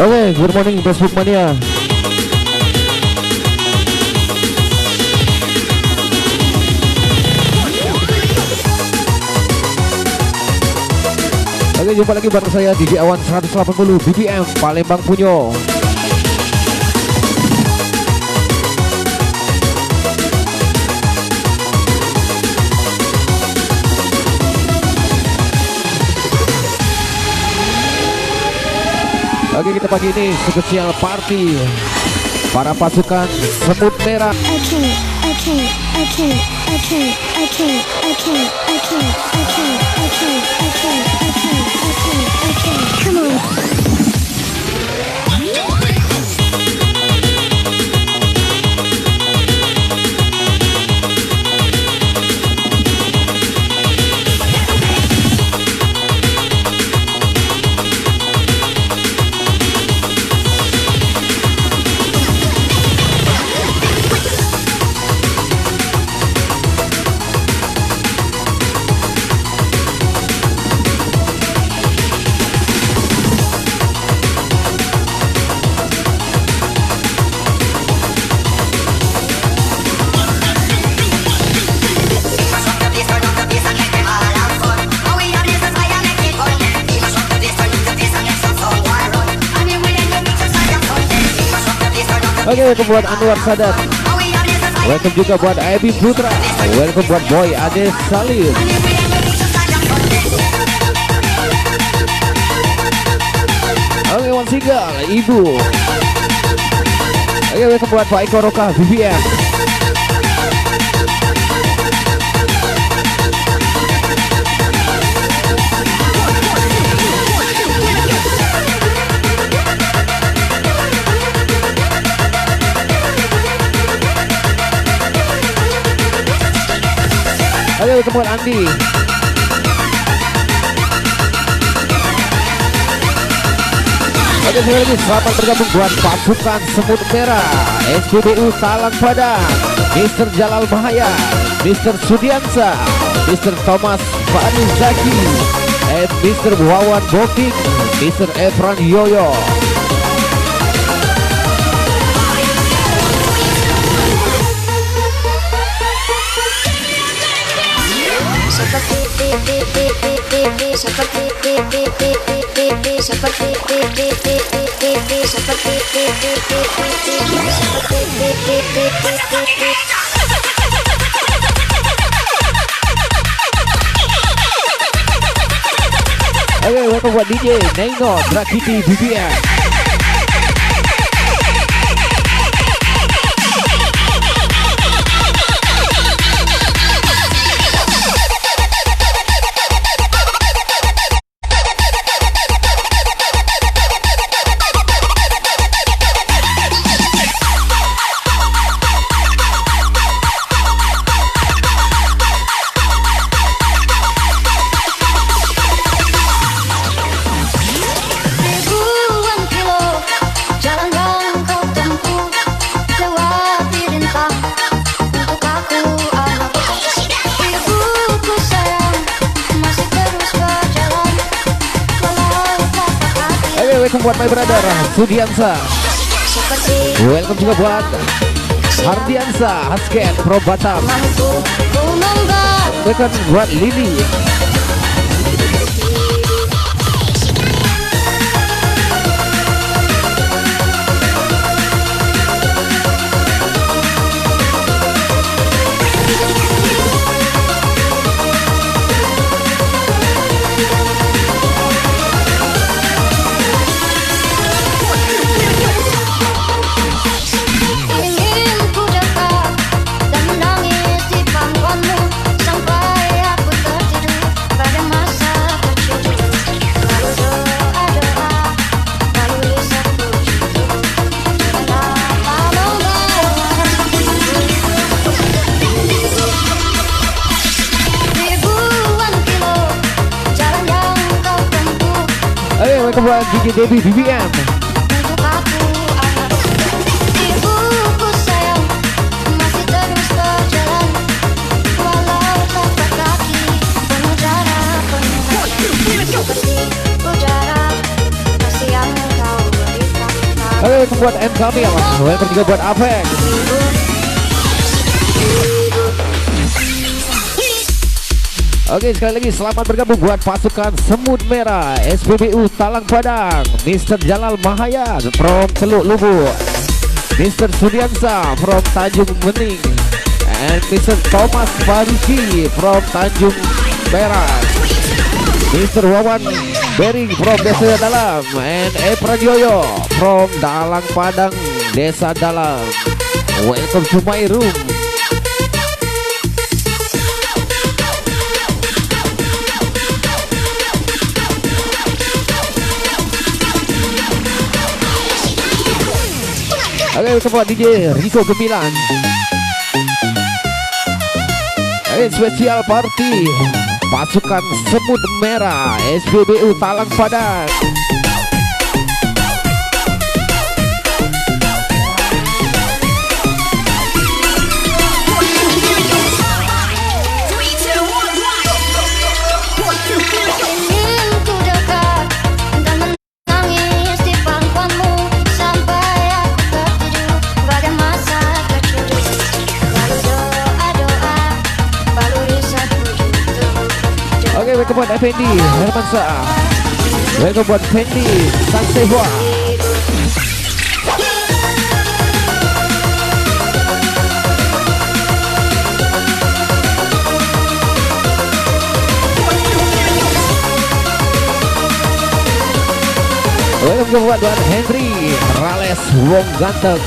Oke, good morning Facebook Mania. Oke, jumpa lagi bareng saya DJ Awan 180 BPM Palembang Punyo. Oke, kita pagi ini spesial party para pasukan Semut Merah. Come on. Oke, welcome buat Anwar Sadat. Welcome juga buat Abi Putra. Welcome buat Boy Ade Salim. Oke, Wan Sigal, Ibu. Oke, welcome buat Pak Eko Roka, BBM. Oke, welcome buat Andi. Oke, sekali lagi selamat bergabung buat pasukan Semut Merah, SPBU Talang Padang, Mr. Jalal Bahaya, Mr. Sudiansa, Mr. Thomas Fani Zaki, Mr. Wawan Bokik, Mr. Efran Yoyo. Oke, welcome buat DJ Neno Drakiti BBM. Welcome buat my brother Sudiansa. Welcome juga buat Hardiansa Hasken Pro Batam. Welcome buat Lili. Welcome buat DJ Debbie BBM. welcome buat M Kamil. Welcome juga buat Apex. Oke, sekali lagi selamat bergabung buat pasukan Semut Merah SPBU Talang Padang, Mr. Jalal Mahayan from Teluk Lubu, Mr. Sudiansa from Tanjung Bening, and Mr. Thomas Faruqi from Tanjung Perak, Mr. Wawan Bering from Desa Dalam, and Pradioyo from Dalang Padang, Desa Dalam. Welcome to my room. Oke, welcome buat DJ Rico Gemilang. Oke, spesial party pasukan Semut Merah SPBU Talang Padang. Welcome buat Effendi Hermansa. Welcome buat Fendi Sang Sehwa. Welcome buat Henry Rales Wong Ganteng.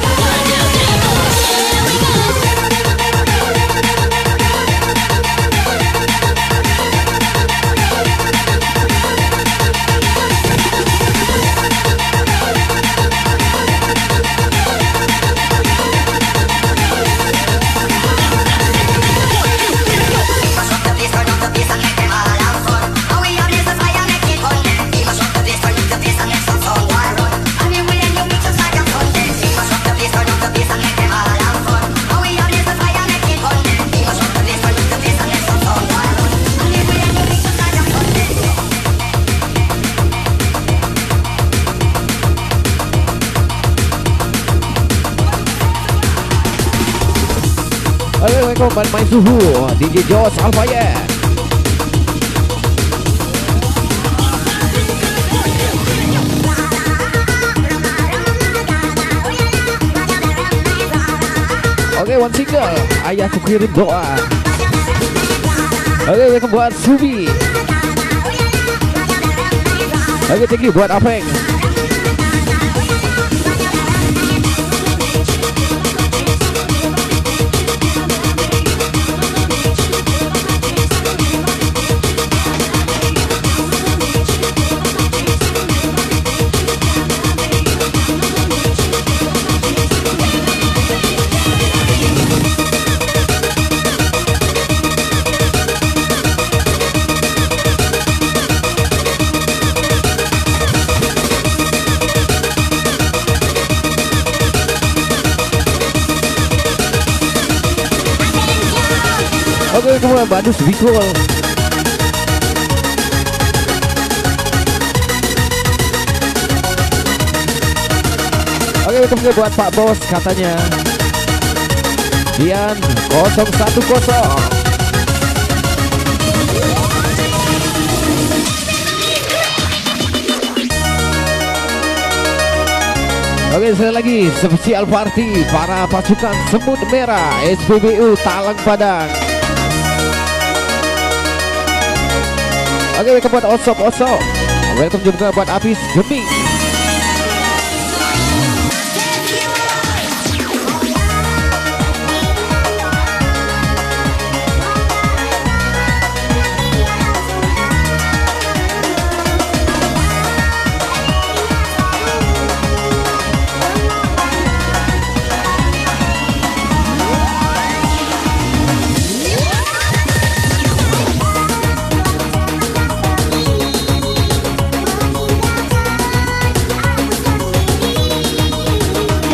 Welcome main suhu DJ Jos Alfayet. Oke, one single ayah aku kirim doa. Oke, welcome buat Subi. Oke, thank you buat Apeng. Oke, kemudian Badus Bikul. Oke, kemudian buat Pak Bos katanya Dian 010. Oke, sekali lagi spesial party para pasukan Semut Merah SPBU Talang Padang. Oke, welcome buat Osop. Welcome juga buat Apis Geming.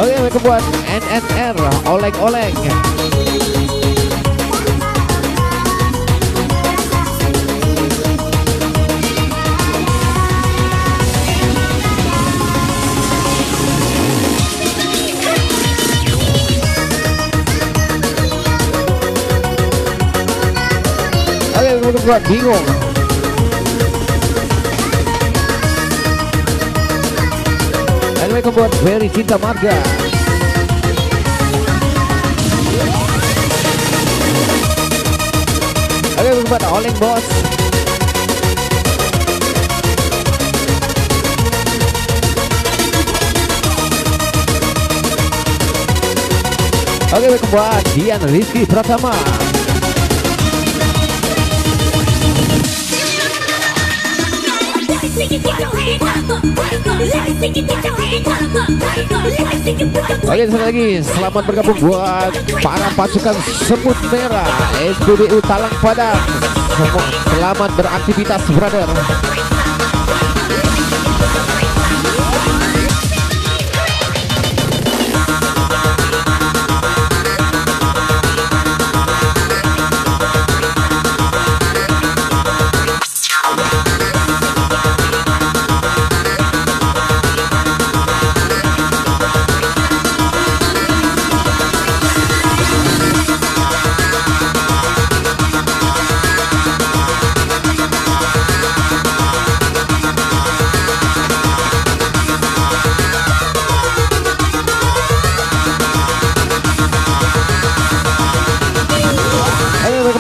Oke, mereka buat NNR oleng-oleng. mungkin buat bingung. Mereka buat Very Cinta Marga. Oke, buat Oleng Bos. Oke, buat Dian Rizky Pratama. Oke, sekali lagi selamat bergabung buat para pasukan Semut Merah SPBU Talang Padang. Selamat beraktivitas, brother.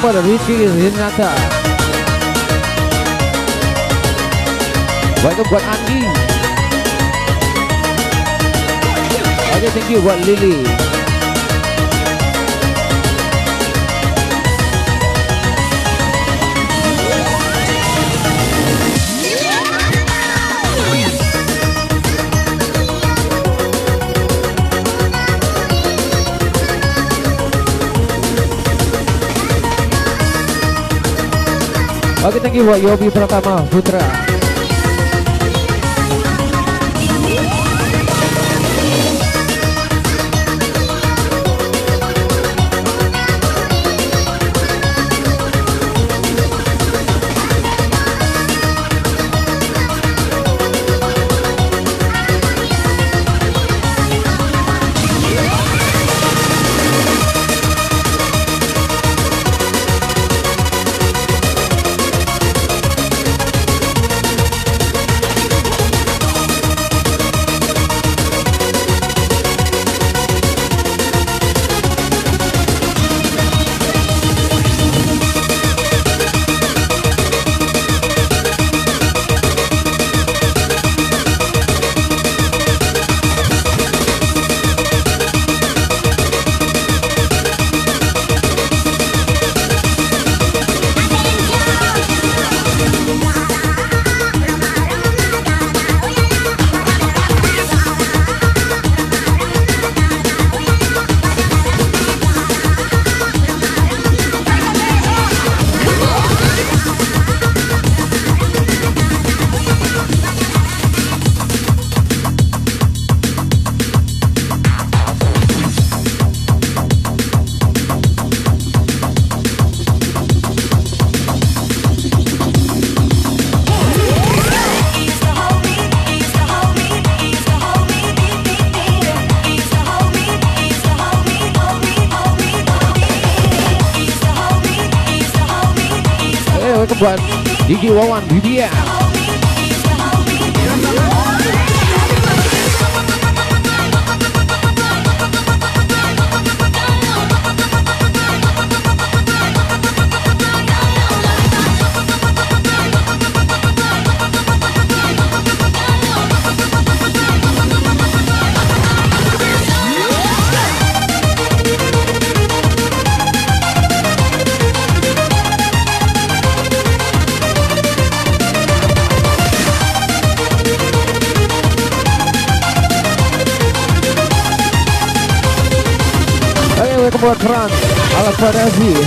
Kepada Rizky Rinata. Baik buat Andi. Oke, thank you buat Lily. Oke, thank you buat Yobi Pratama Putra. Buat Didi Wawan Bibia. Buat Frans Al-Fadazi.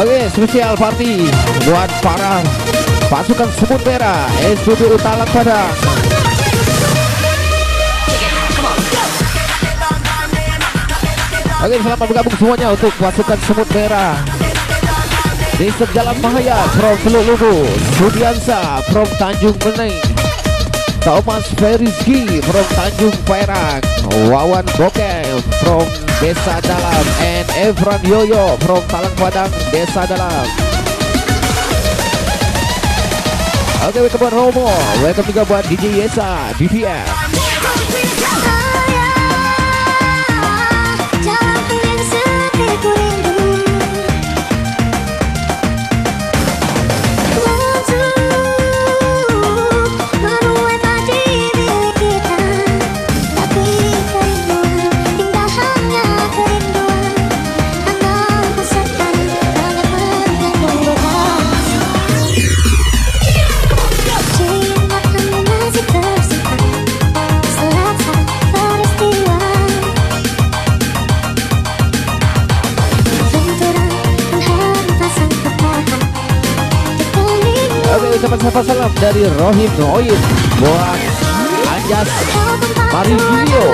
Oke, spesial party buat para pasukan Semut Merah SPBU Talang Padang. Oke, selamat bergabung semuanya untuk pasukan Semut Merah. Mr. Jalan Mahaya from Teluk Lugu, Sudiansa from Tanjung Bening. Thomas Ferizki from Tanjung Perak, Wawan Bokem from Desa Dalam, and Evran Yoyo from Talang Padang, Desa Dalam. Oke, welcome buat Romo, welcome juga buat DJ Yesa, BVM. Ucapan salam dari Rohim Noin buat Anjas Marigio,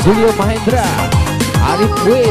Julio Mahendra, Arif Wei.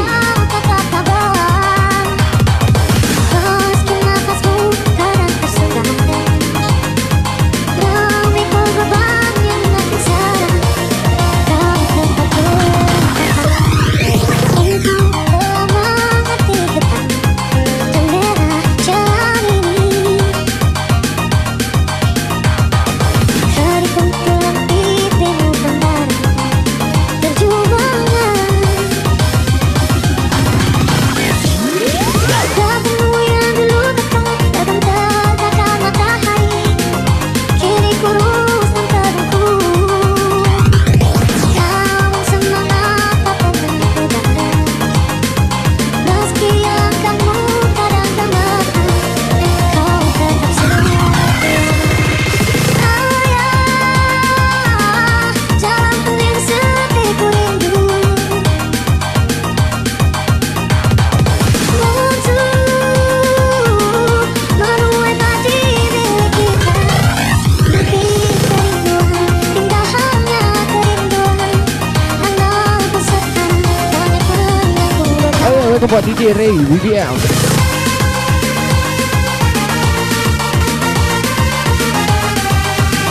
Buat DJ Ray BBM.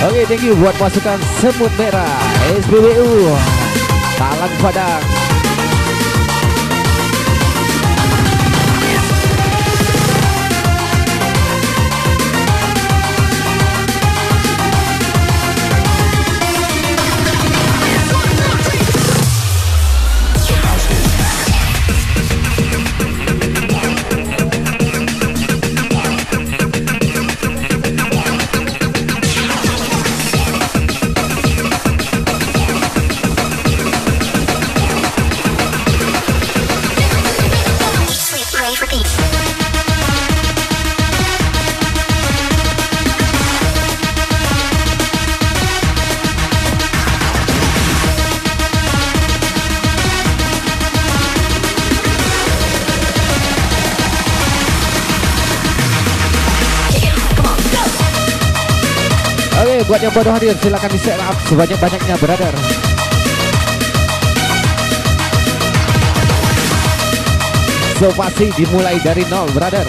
Oke, thank you buat masukan Semut Merah SPBU Talang Padang. Oke, buat yang baru hadir silakan di share up sebanyak-banyaknya, brother. So pasti dimulai dari nol, brother.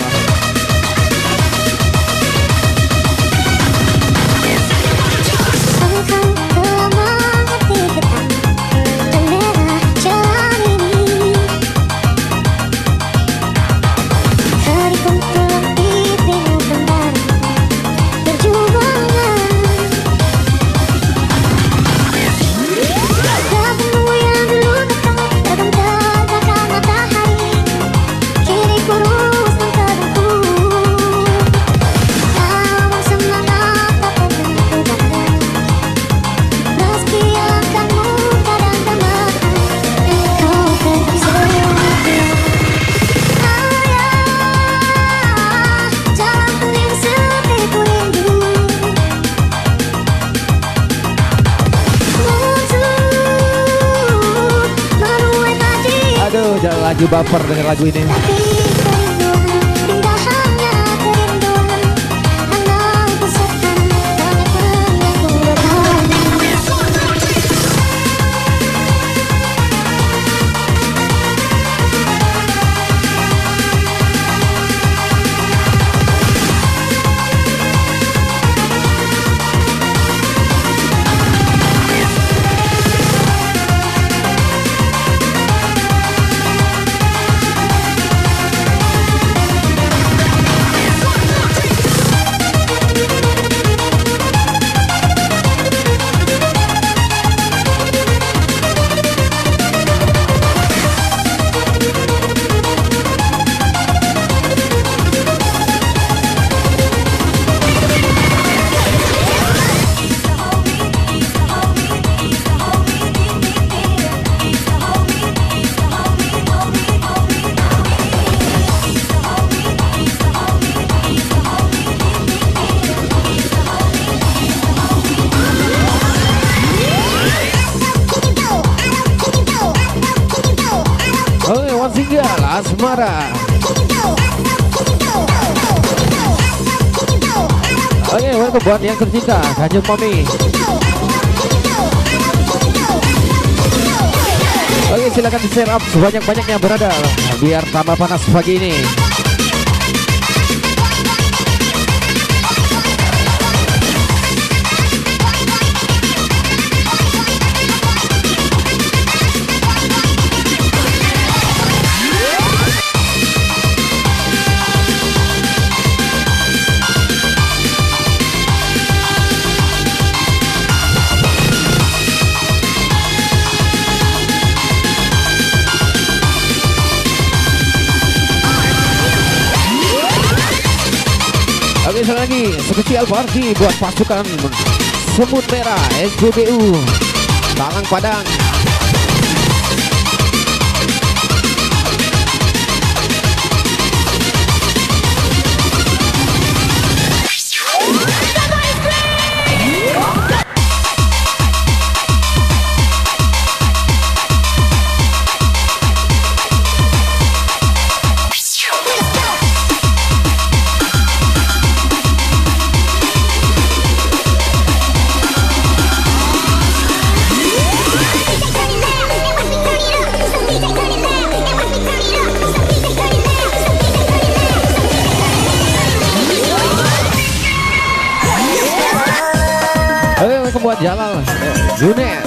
Jangan lagi baper dengan lagu ini. Rizal Asmara. Oke, welcome buat yang tercinta Kanjeng Mami. Oke, silakan di share up sebanyak-banyaknya brother, biar tambah panas pagi ini. Oke, sekali lagi spesial party buat pasukan Semut Merah SPBU Talang Padang. Buat Jalal Junet.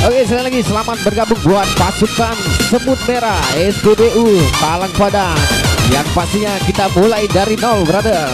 Oke, sekali lagi selamat bergabung buat pasukan Semut Merah SPBU Talang Padang. Yang pastinya kita mulai dari nol, brother.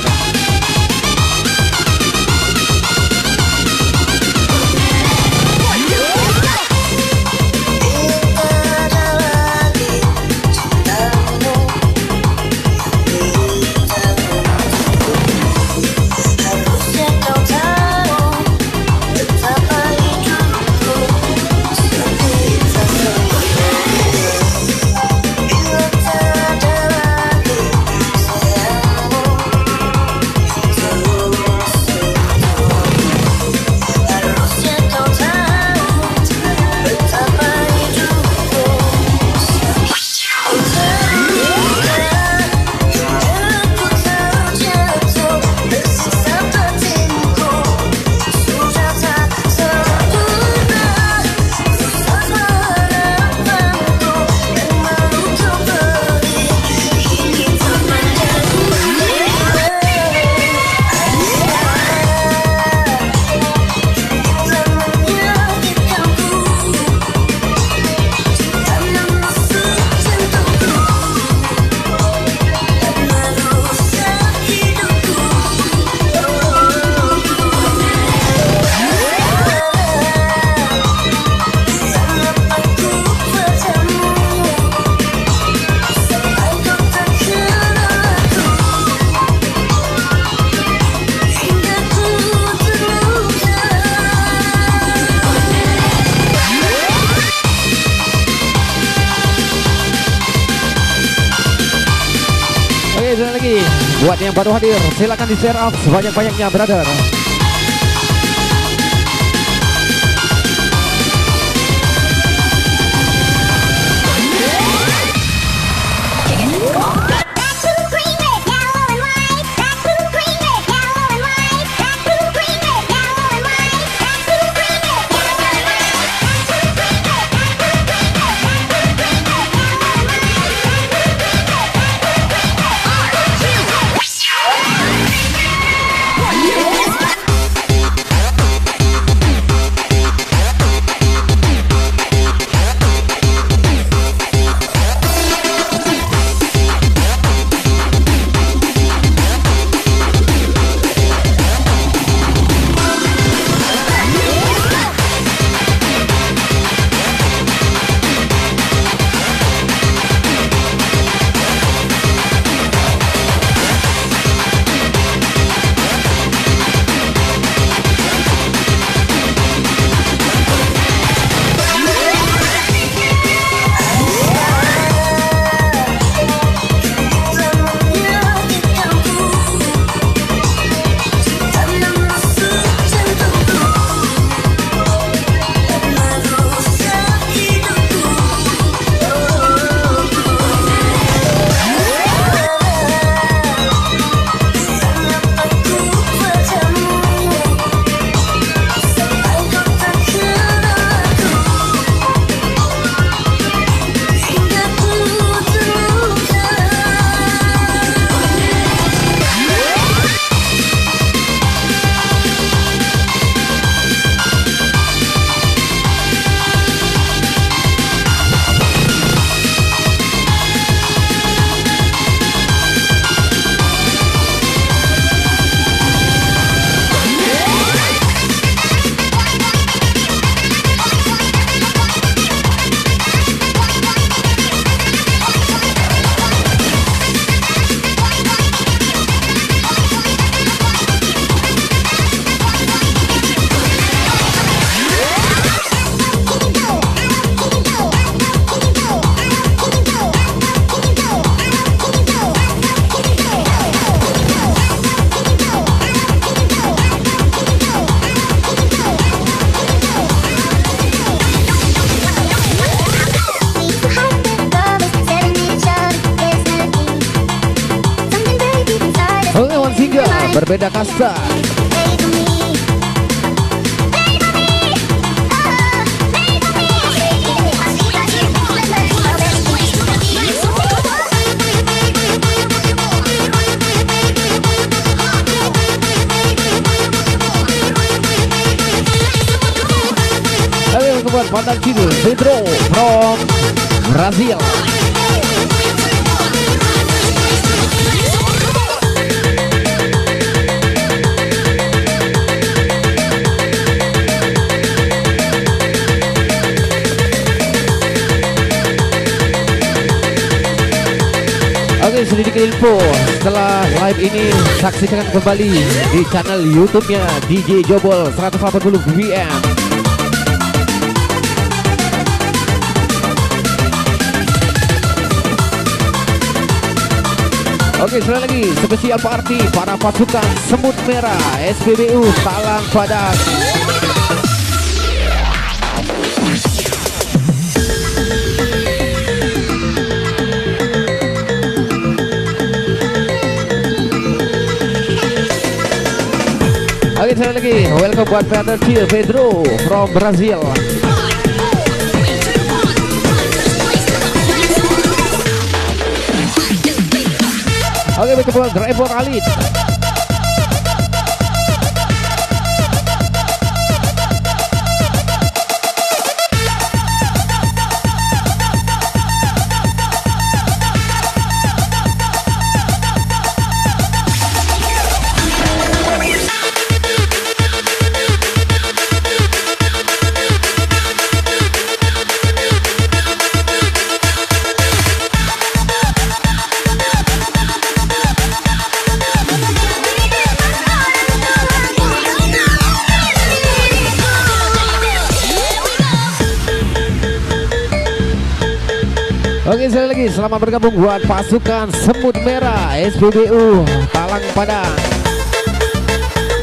Lagi buat yang baru hadir, silakan di share up sebanyak-banyaknya, brother. Yeah. berbeda kasta. Kemudian Pandan Kidul Pedro from Brazil. Oke, sedikit info setelah live ini saksikan kembali di channel YouTube-nya DJ Jobol 180 VM. Oke, sekali lagi spesial party para pasukan Semut Merah SPBU Talang Padang. Oke, sekali lagi welcome buat Pedro from Brazil. Oke, betul driver Alit. Oke, sekali lagi selamat bergabung buat pasukan Semut Merah SPBU Talang Padang.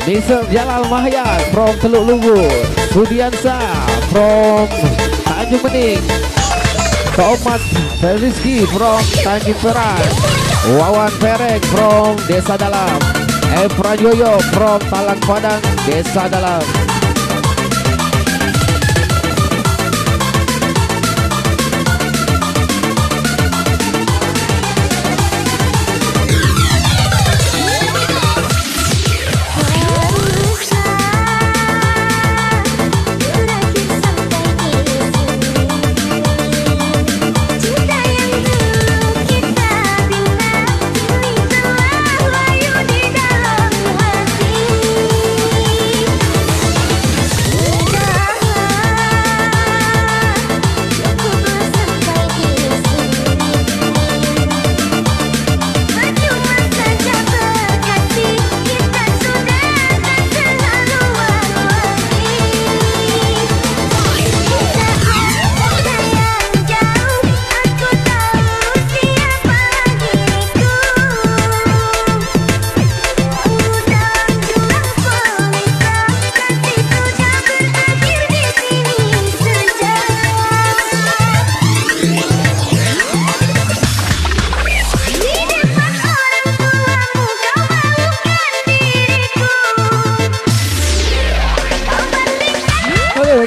Mr. Jalal Mahyar from Teluk Luwu, Sudiansa from Tanjung Bening, Tomat Rizky from Tanjung Perak, Wawan Perek from Desa Dalam, Efra Joyo from Talang Padang, Desa Dalam.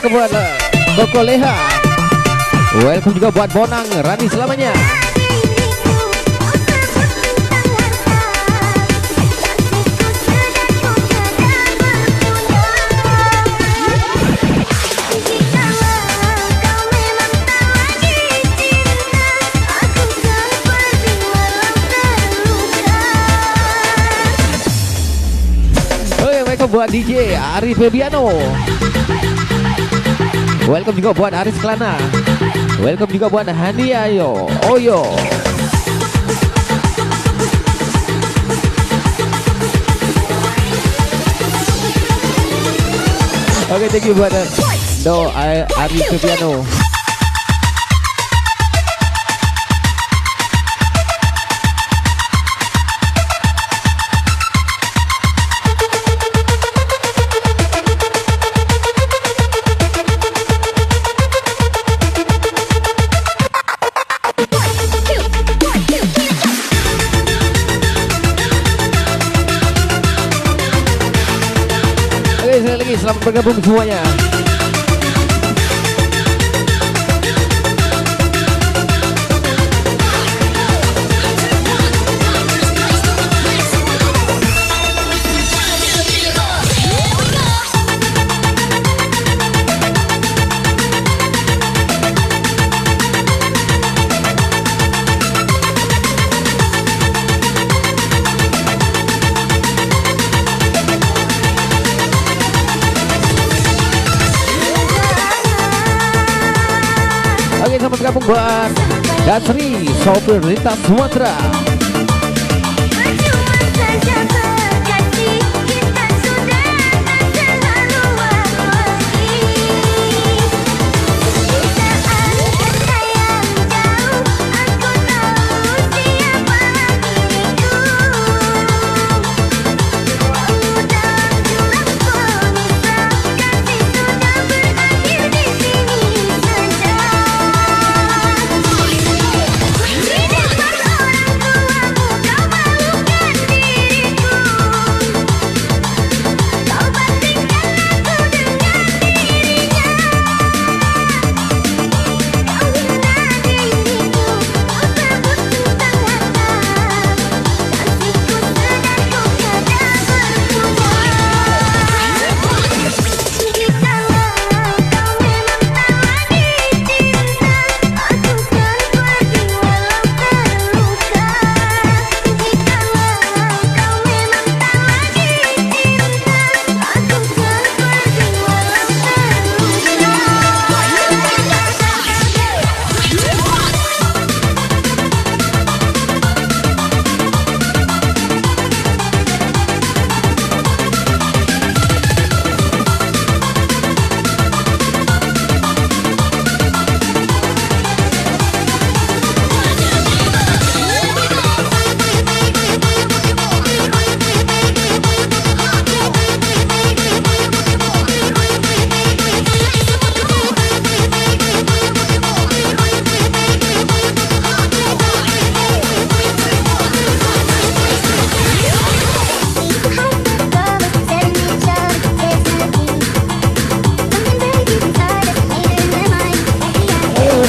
Buat Koko Leha, welcome juga buat Bonang Rani selamanya. Oke, welcome buat DJ Ari Febiano. Welcome juga buat Aris Klana. Welcome juga buat Hania yo. Oyo. Oke, thank you buat Ari Febiano. bergabung semuanya. Oke, selamat gabung buat Dasri, sopir lintas Sumatera.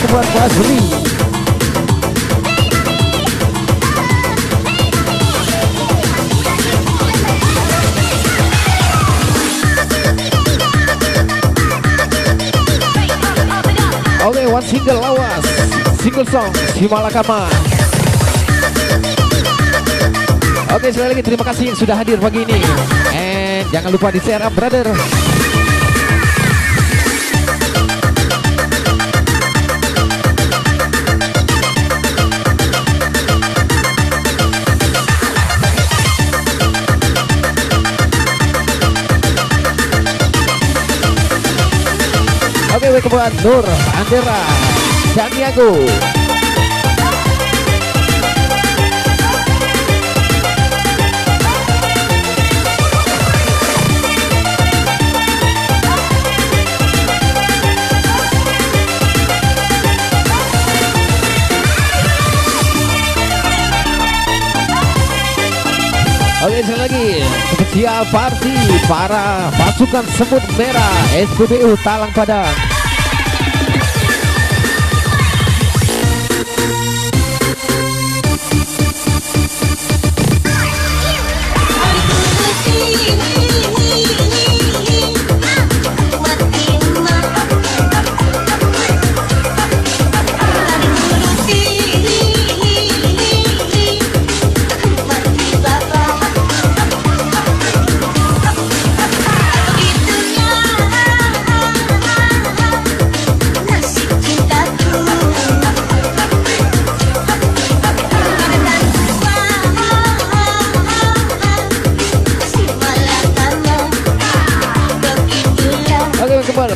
Buat Basri. Oke, one single lawas, single song Simalakama. Oke, sekali lagi terima kasih yang sudah hadir pagi ini. And jangan lupa di share up, brother. Oke, buat Nur, Andera, Santiago. Oke, sekali lagi spesial party para pasukan semut merah SPBU Talang Padang.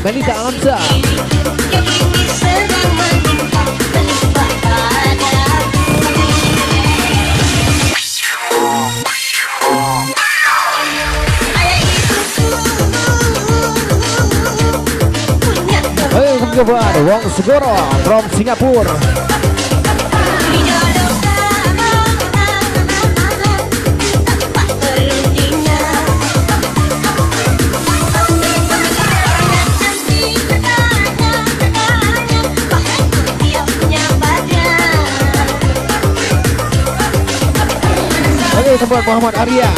Melita Alamsa. Ayo buat Wong Segoro from Singapura. Welcome Muhammad Arya.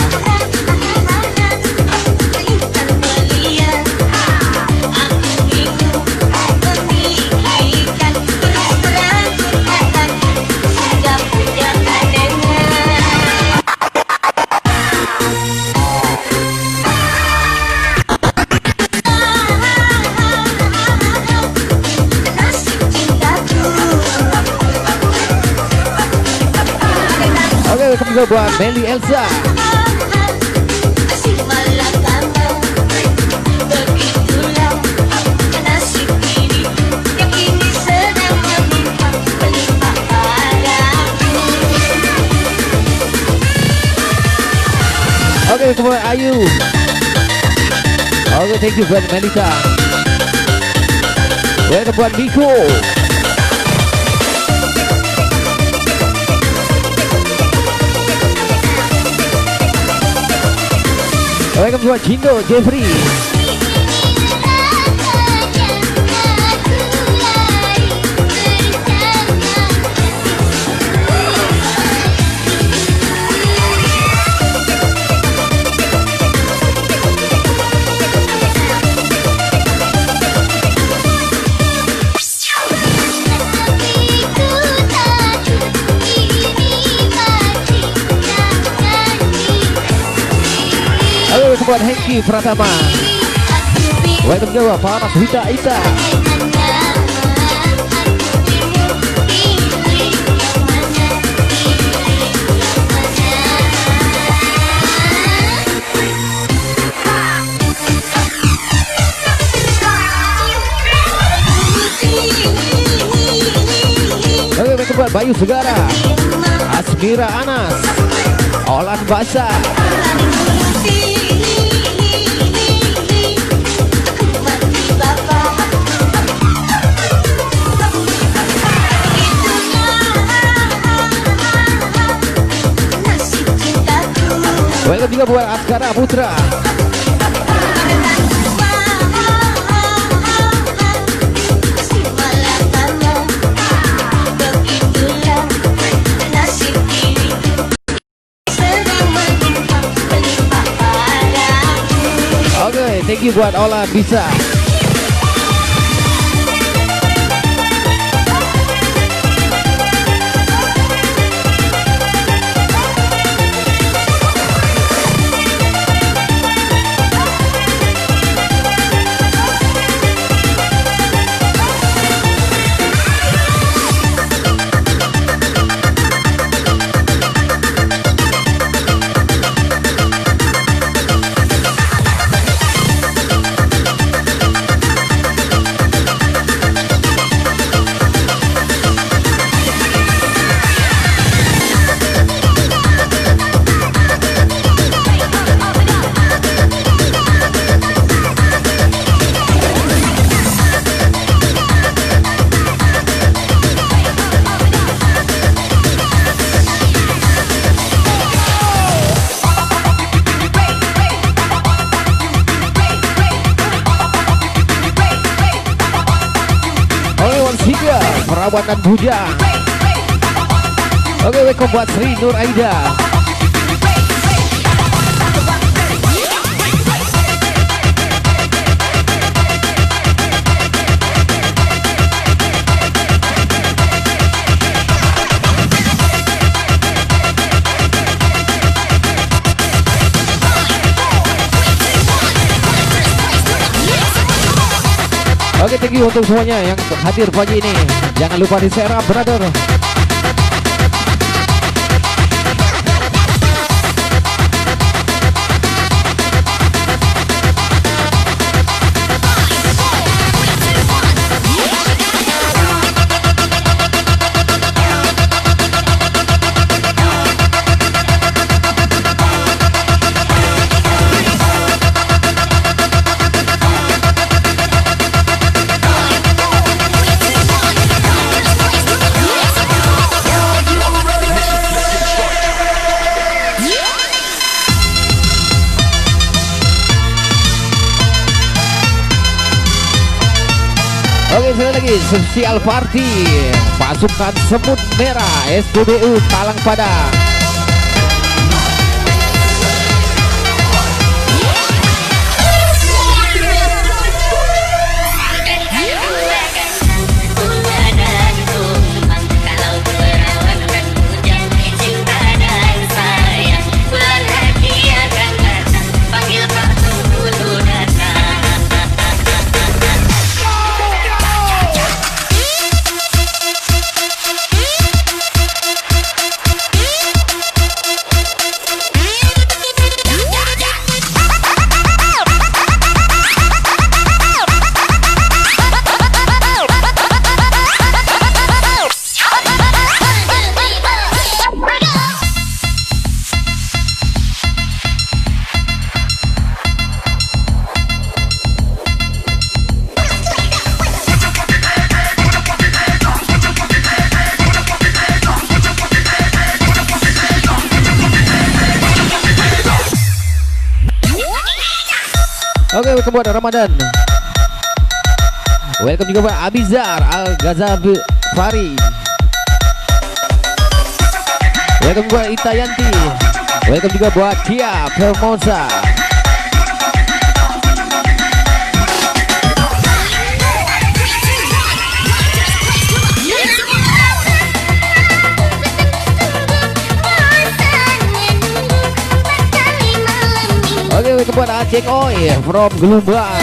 Welcome juga buat Meli Elsa. Oke, kemudian Ayu. Oke, thank you buat Melika. Welcome buat Miko. Welcome buat Jindo, Jeffrey. Welcome buat Hengki Pratama. Welcome juga Farah Hita Ita. Welcome buat Bayu Segara, Asmira Anas, Olan Basa. Welcome juga buat Askara Putra. Oke, thank you buat Ola Bisa. Perawatan bujang. Oke, welcome buat Sri Nur Aida. Oke, thank you untuk semuanya yang hadir pagi ini. Jangan lupa di share up, brother. Oke, sekali lagi sosial party pasukan semut merah SPBU Talang Padang. Oke, welcome buat Ramadan. Welcome juga buat Abizar Al-Ghazali Fari. Welcome buat Itayanti. Welcome juga buat Kia Permosa. Oke, welcome buat Aceh Oi from Gelumbang.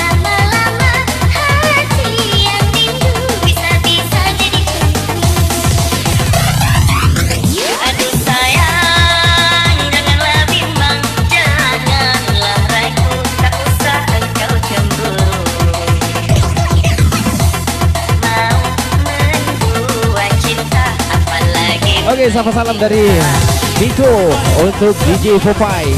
Oke, sapa salam dari Miko untuk DJ Popeye.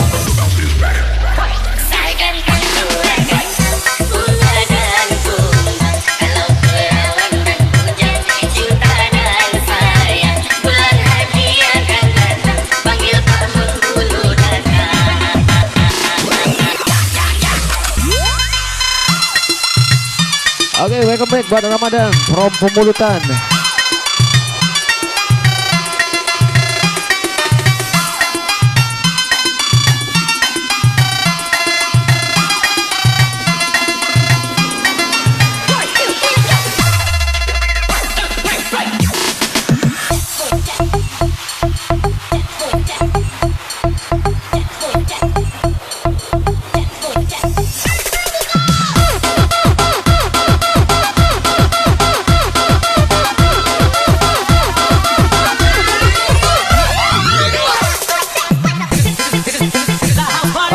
Oke, welcome back buat Ramadan from Pemulutan.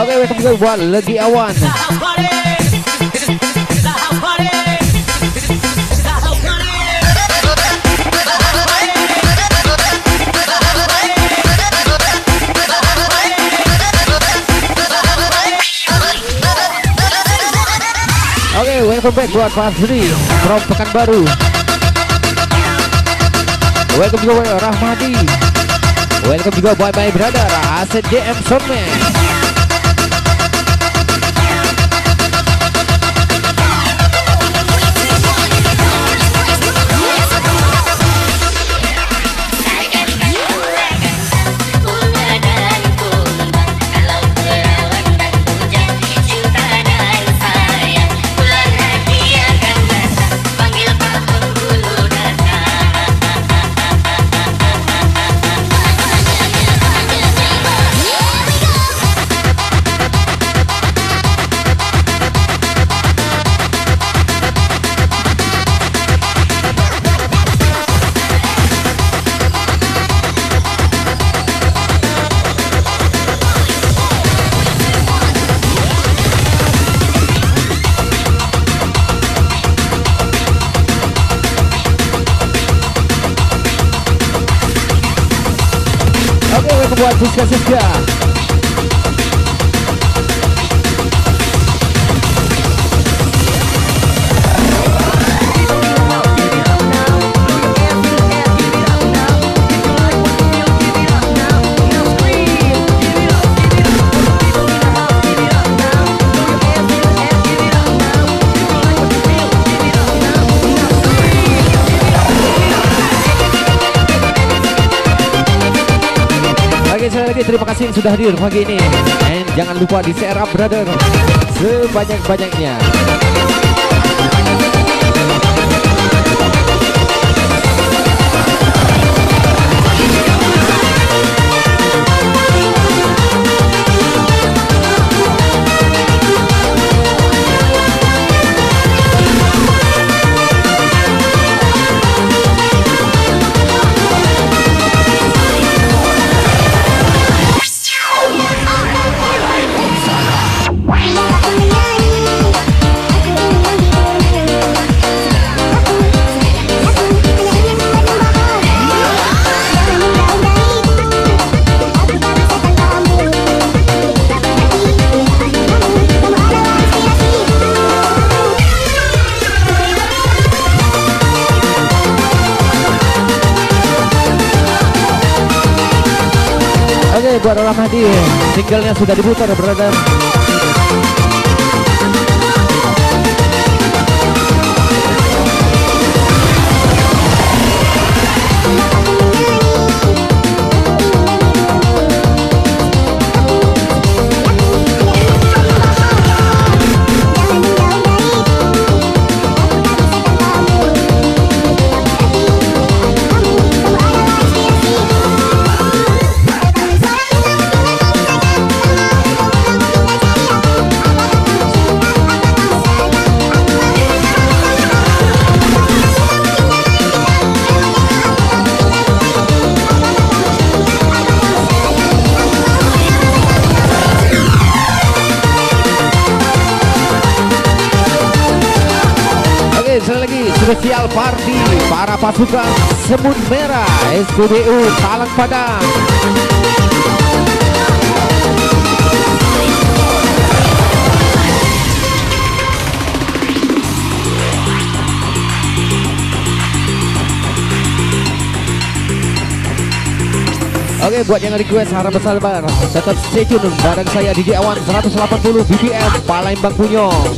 Welcome juga buat Legi Awan. Oke, welcome back buat Fazri from Pekanbaru. Welcome juga buat Rahmadi. Welcome juga buat my brother Aset JM Soundman. Buat Siska. Sekali lagi terima kasih yang sudah hadir pagi ini. Dan jangan lupa di share up brother sebanyak-banyaknya. Buat Rahmadi, singlenya sudah diputar brother. lagi spesial party para pasukan Semut Merah SPBU Talang Padang. Oke, buat yang request harap bersabar, tetap stay tune bareng saya DJ Awan 180 BPM Palembang Punyong.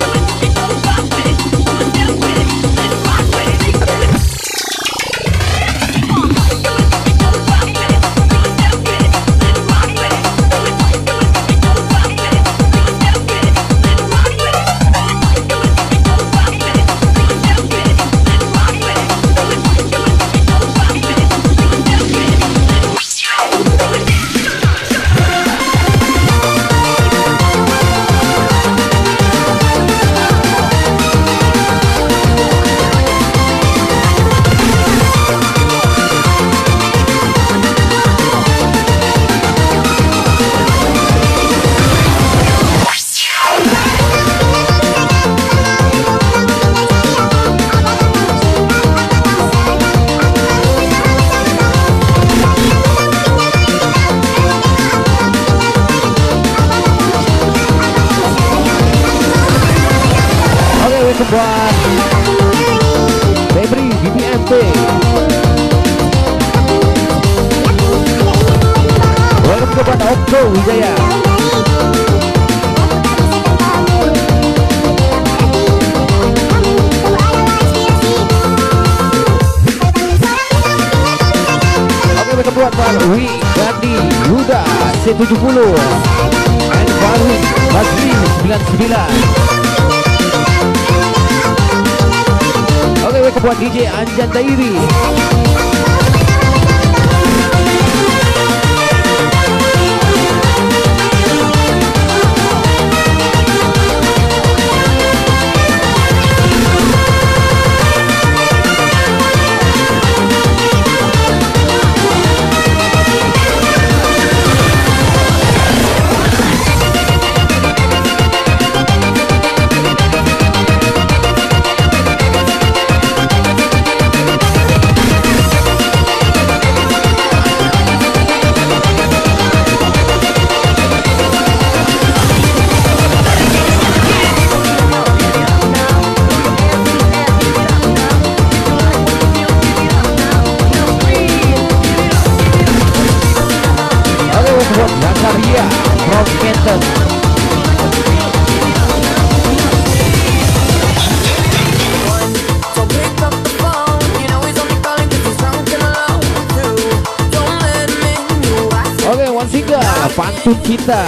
Buat Febri BBMP, welcome kepada Okto Wijaya. Oke, welcome buat Wi Gandhi Yuda C70 and Faris Basri 99. Oke, kebuat DJ Anjan Dairi. Zakaria from Kenton. Oke, one single Pantun Cinta.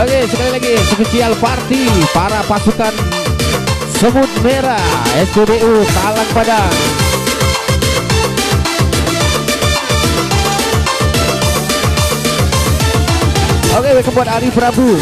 Oke, sekali lagi spesial party para pasukan Semut Merah SPBU Talang Padang. Oke, welcome buat Ari Prabu.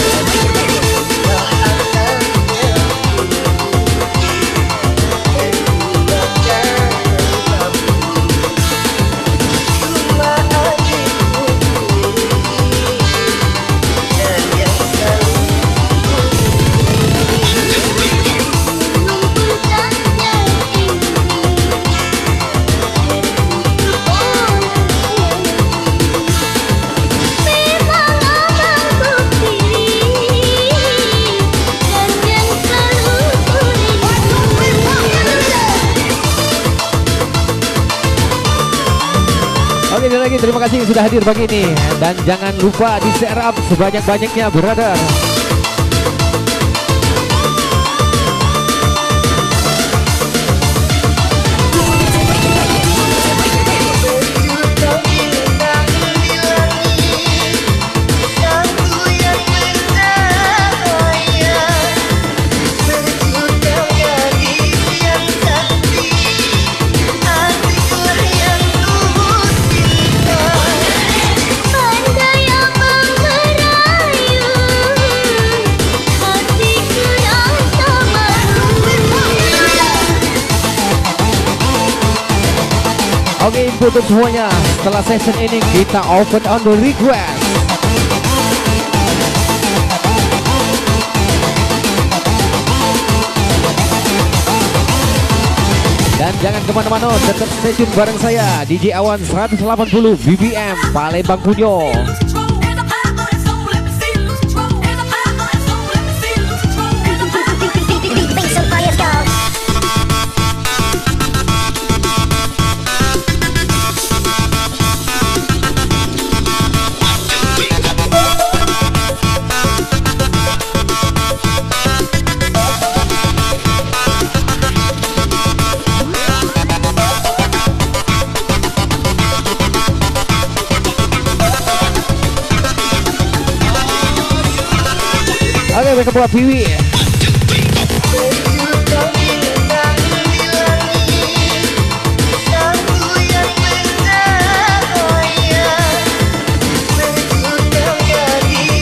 terima kasih sudah hadir pagi ini. Dan jangan lupa di share up sebanyak-banyaknya, brother. Oke, info untuk semuanya. Setelah session ini kita open on the request. Dan jangan kemana-mana, tetap stay tune bareng saya DJ Awan 180 BBM Palembang Pujo. Oke, mereka buat Piwi.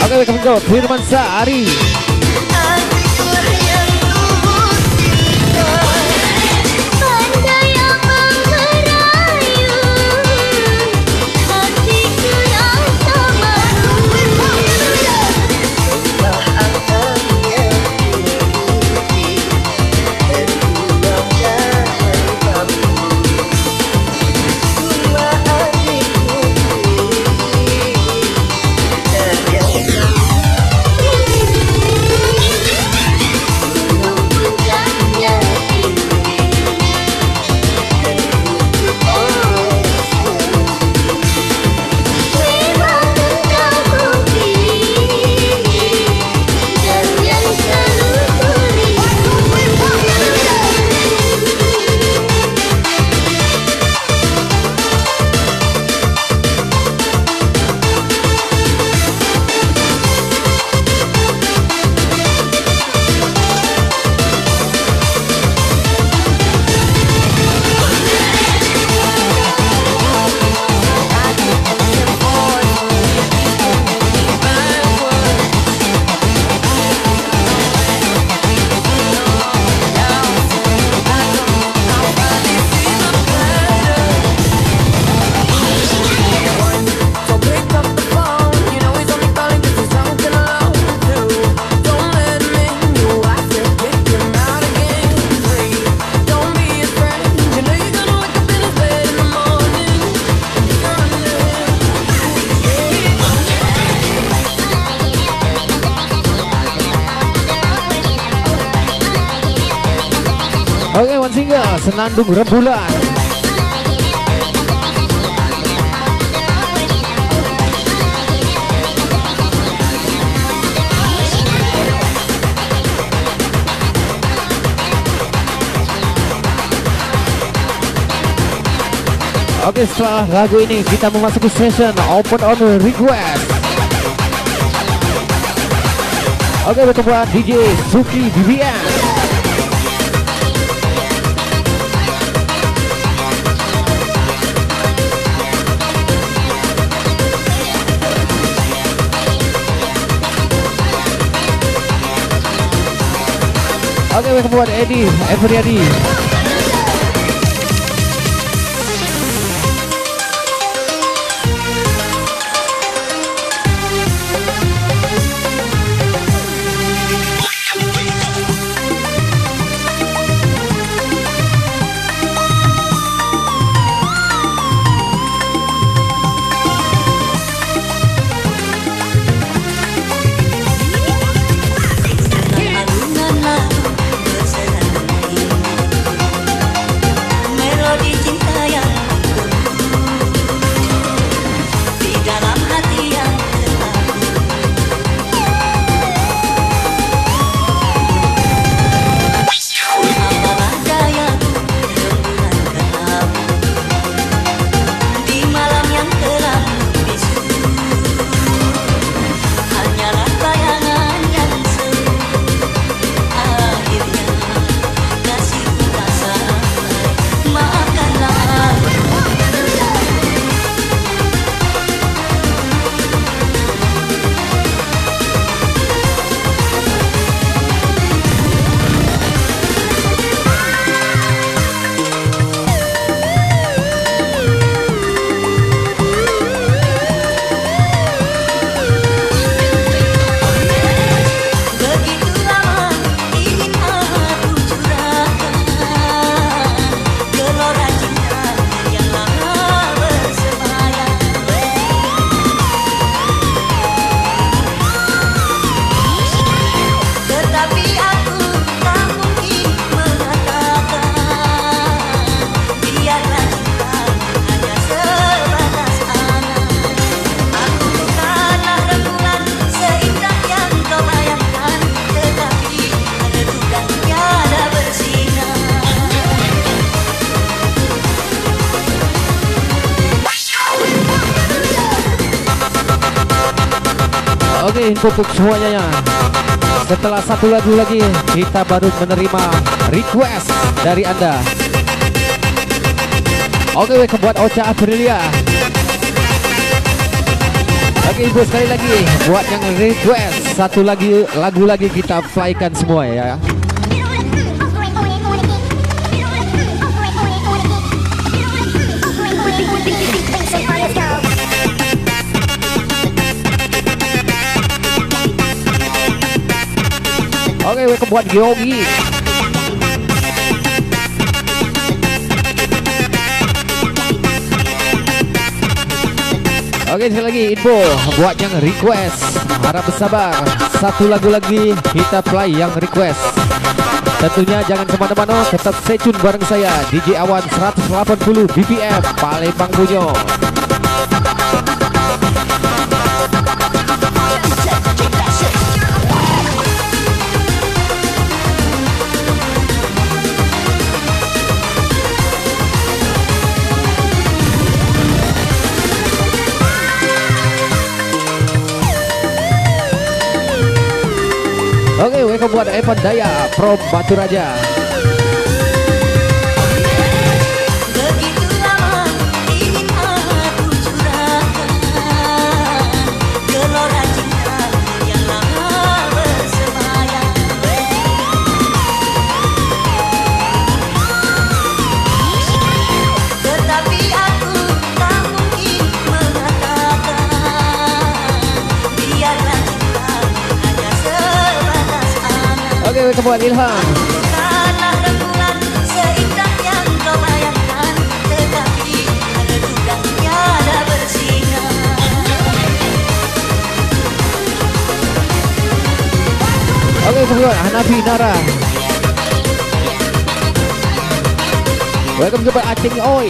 Oke, mereka buat Firman Sari. Oke, one single Senandung Rembulan. Oke, setelah lagu ini kita memasuki session open on request. Oke, betul buat DJ Suki BBM. Oke, welcome buat Edi Everyadi. Oke, info untuk semuanya ya. Setelah satu lagu lagi kita baru menerima request dari Anda. Oke, buat Ocha Aprilia. Oke, info sekali lagi buat yang request satu lagu lagi kita flykan semua ya. Oke, welcome buat Yogi. Oke, sekali lagi info buat yang request. Harap bersabar, satu lagu lagi kita play yang request. Tentunya jangan kemana-mana, tetap stay tune bareng saya DJ Awan 180 BPM Palembang Bunyo. Oke, welcome buat Evan Daya from Batu Raja. Begitu lama ingin aku curahkan gelora cinta yang lama bersemayam. Tetapi aku tak mungkin mengatakan biarlah cinta hanya sebatas angan. Oke, welcome buat Ilham. Tanah rembulan seindah yang kau bayangkan, tetapi redup tiada bersinar. Oke, kemudian Hanafi Nara. Welcome juga Acing Oi.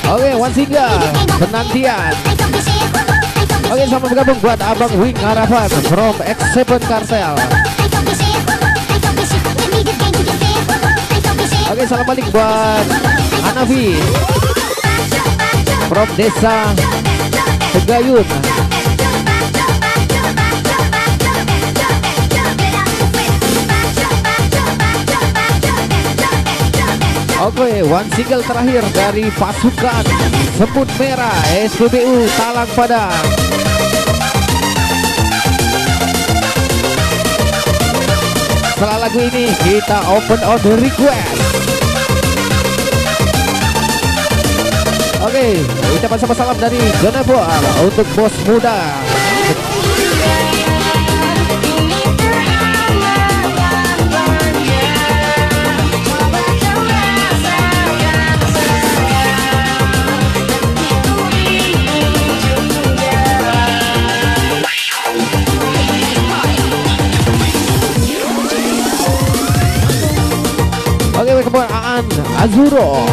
Oke, one single penantian. Oke, sama bergabung buat Abang Wing Harapan from X7 Cartel. Oke, salam balik buat Hanafi from Desa Tegayun. Oke, one single terakhir dari pasukan Semut Merah SPBU Talang Padang. Setelah lagu ini kita open order request. Oke, kita bersama salam dari Genevoa untuk bos muda. Oke, welcome Aan Azuro.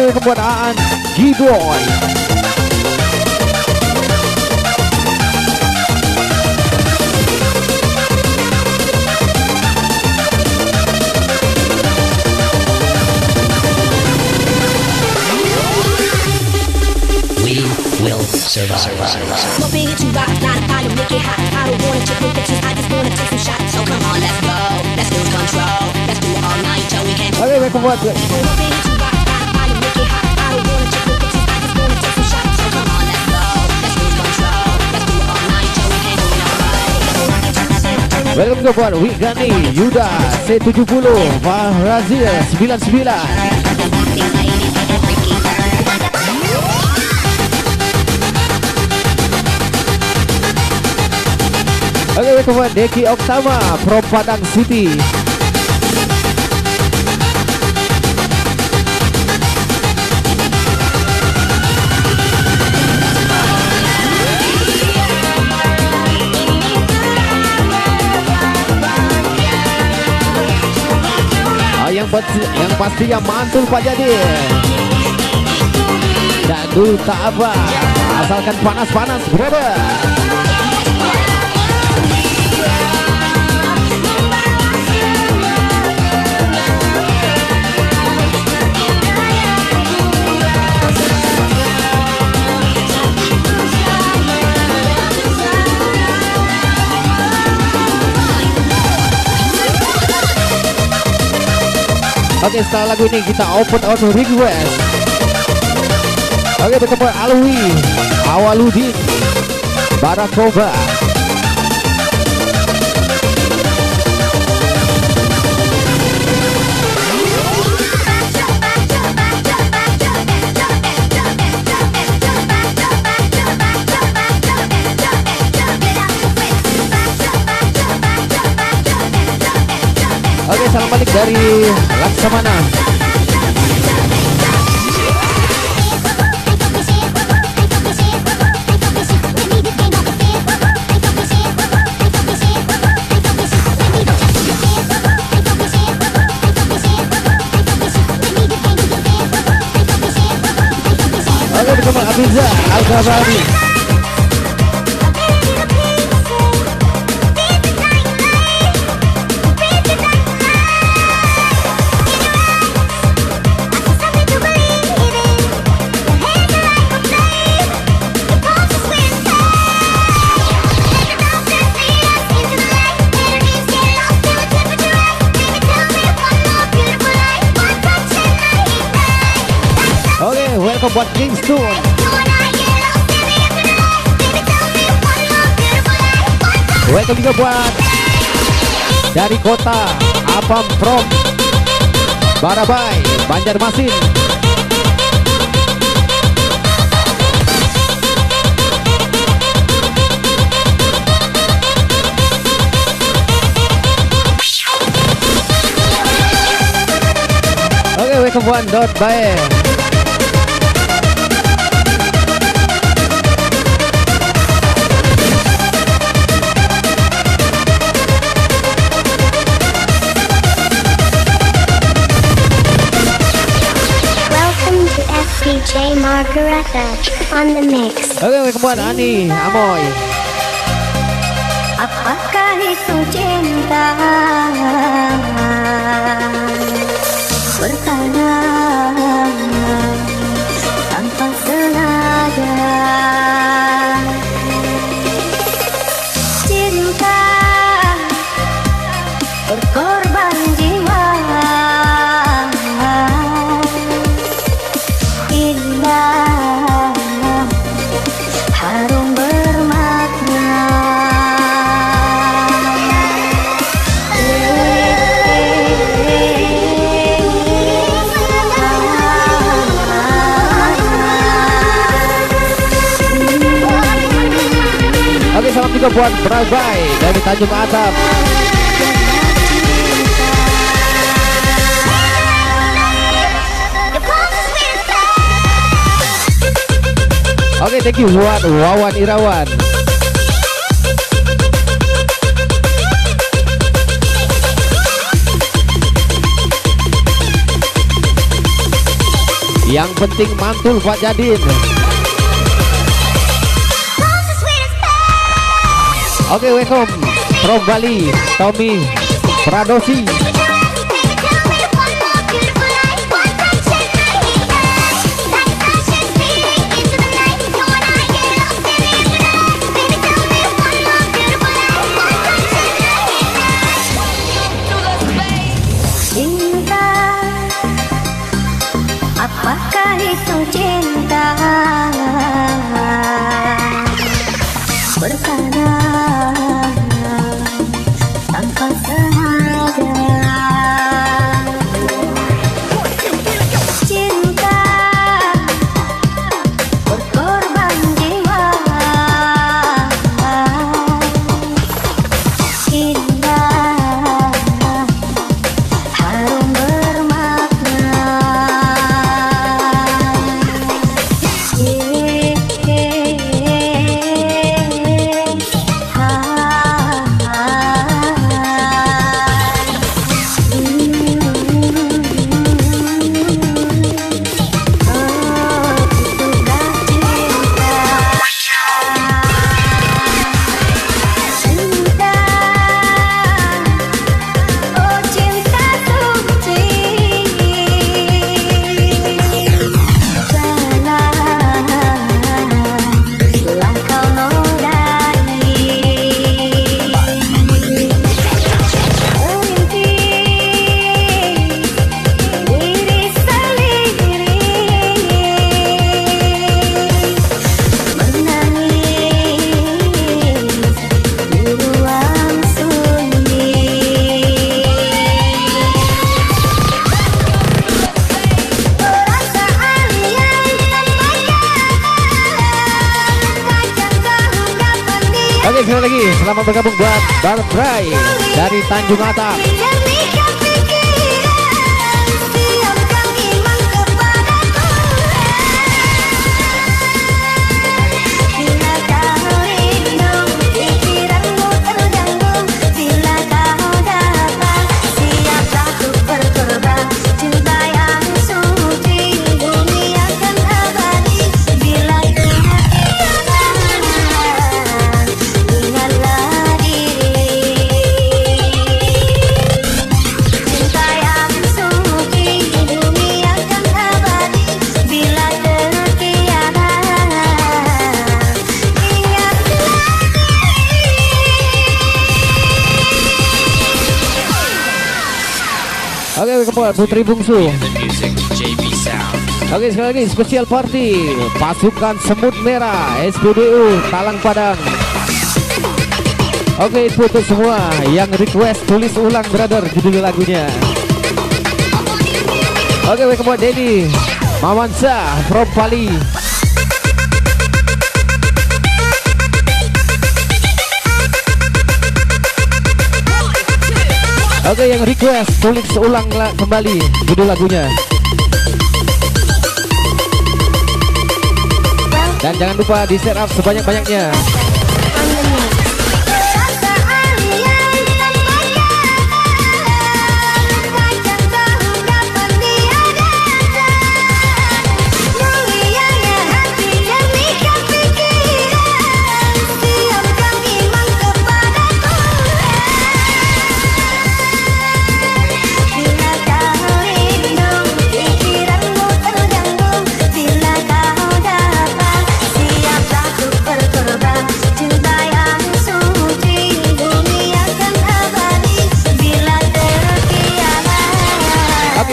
Oke, buat Aan Gidoy. We will survive. Smoking it too rock, light a fire, make it hot. I don't wanna take no pictures, I just wanna take some shots. So come on, let's go, let's lose control. Let's do it all night till we can't. Oke, baik buat Smoking it too rock, light a fire, make it hot. I don't wanna take no pictures, I just wanna take some shots. So come on, let's go, let's lose control. Let's do it all night till we can't do it alright. welcome to buat Wigani Yuda C70 Fahrazil 99. Oke, welcome buat Deki Oktama from Padang City. Yang pastinya mantul Pak Jadi. Dangdut tak apa, asalkan panas-panas, brother. Oke, setelah lagu ini kita open on request. Oke, bertemu Alwi, Awaludin, Barakoba. Oke, salam balik dari Laksamana. Oke, bersama Abiza Al-Ghabari. Welcome buat Kingston. Welcome juga buat dari kota Apam from Barabai, Banjarmasin. Oke, welcome buat Dot Bae. DJ Margareta on the mix. Oke, kembali Ani Amoy. Apakah itu cinta? Bertanya tanpa sengaja. Cinta berkorban jiwa. Harum bermakna. Oke, salam juga buat Barabai dari Tanjung Atap. Oke, thank you buat Wawan Irawan. Yang penting mantul Pak Jadin. Oke, welcome from Bali, Tommy Pradosi. Cinta, apakah itu cinta? Bersama tanpa sengaja. Cinta berkorban jiwa. Indah, harum bermakna. Oke, sekali lagi selamat bergabung buat Barat Bray dari Tanjung Atap. Oke, kepada Putri Bungsu. Oke, sekali lagi spesial party pasukan Semut Merah SPBU Talang Padang. Oke, itu untuk semua yang request tulis ulang brother judul lagunya. Oke, kepada Denny Mamansa from Bali. Oke, yang request tulis ulang kembali judul lagunya. Dan jangan lupa di share up sebanyak-banyaknya.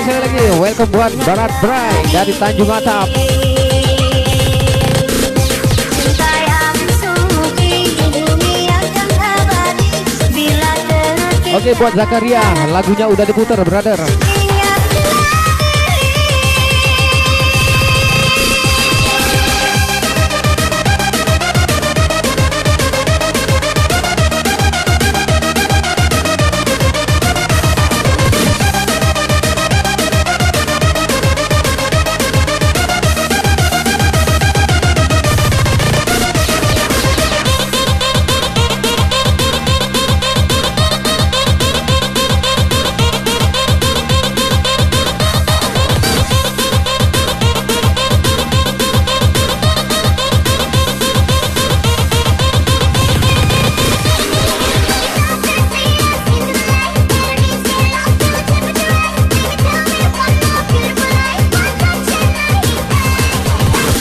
Sekali lagi welcome buat Barat Bray dari Tanjung Atap. Oke, buat Zakaria lagunya udah diputar brother.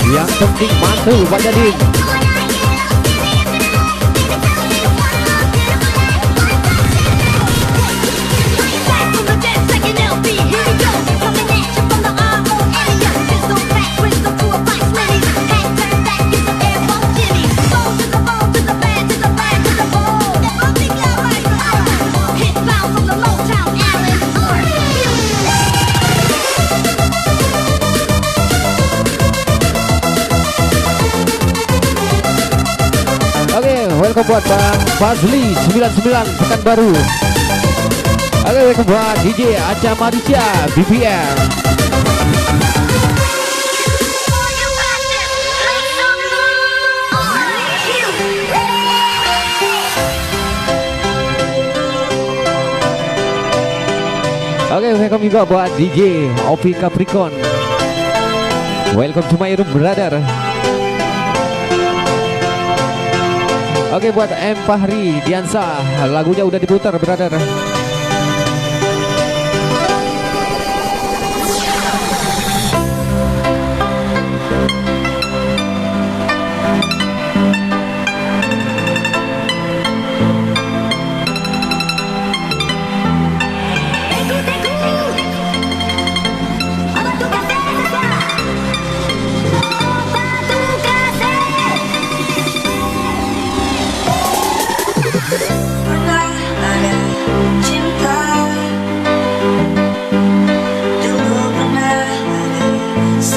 Yang penting mantul Pak Jadin. Welcome buat Bang Fazli 99 Pekanbaru. Oke, welcome buat DJ Aca Marisha BBM. Oke, welcome juga buat DJ Opi Capricorn. Welcome to my room, brother. Oke, buat M Fahri Diansa, lagunya udah diputar, brother.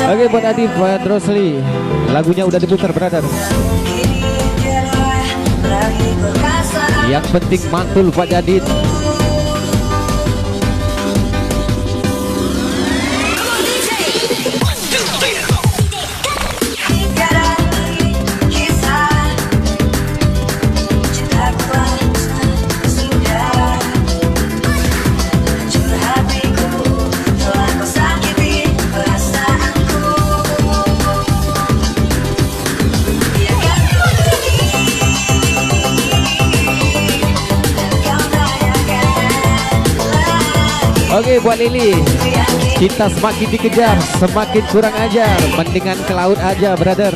Oke, buat Adif Rosli, lagunya udah diputar, brother. Yang penting mantul Pak Jadin. Oke, buat Lili, kita semakin dikejar, semakin kurang ajar, mendingan ke laut aja, brother.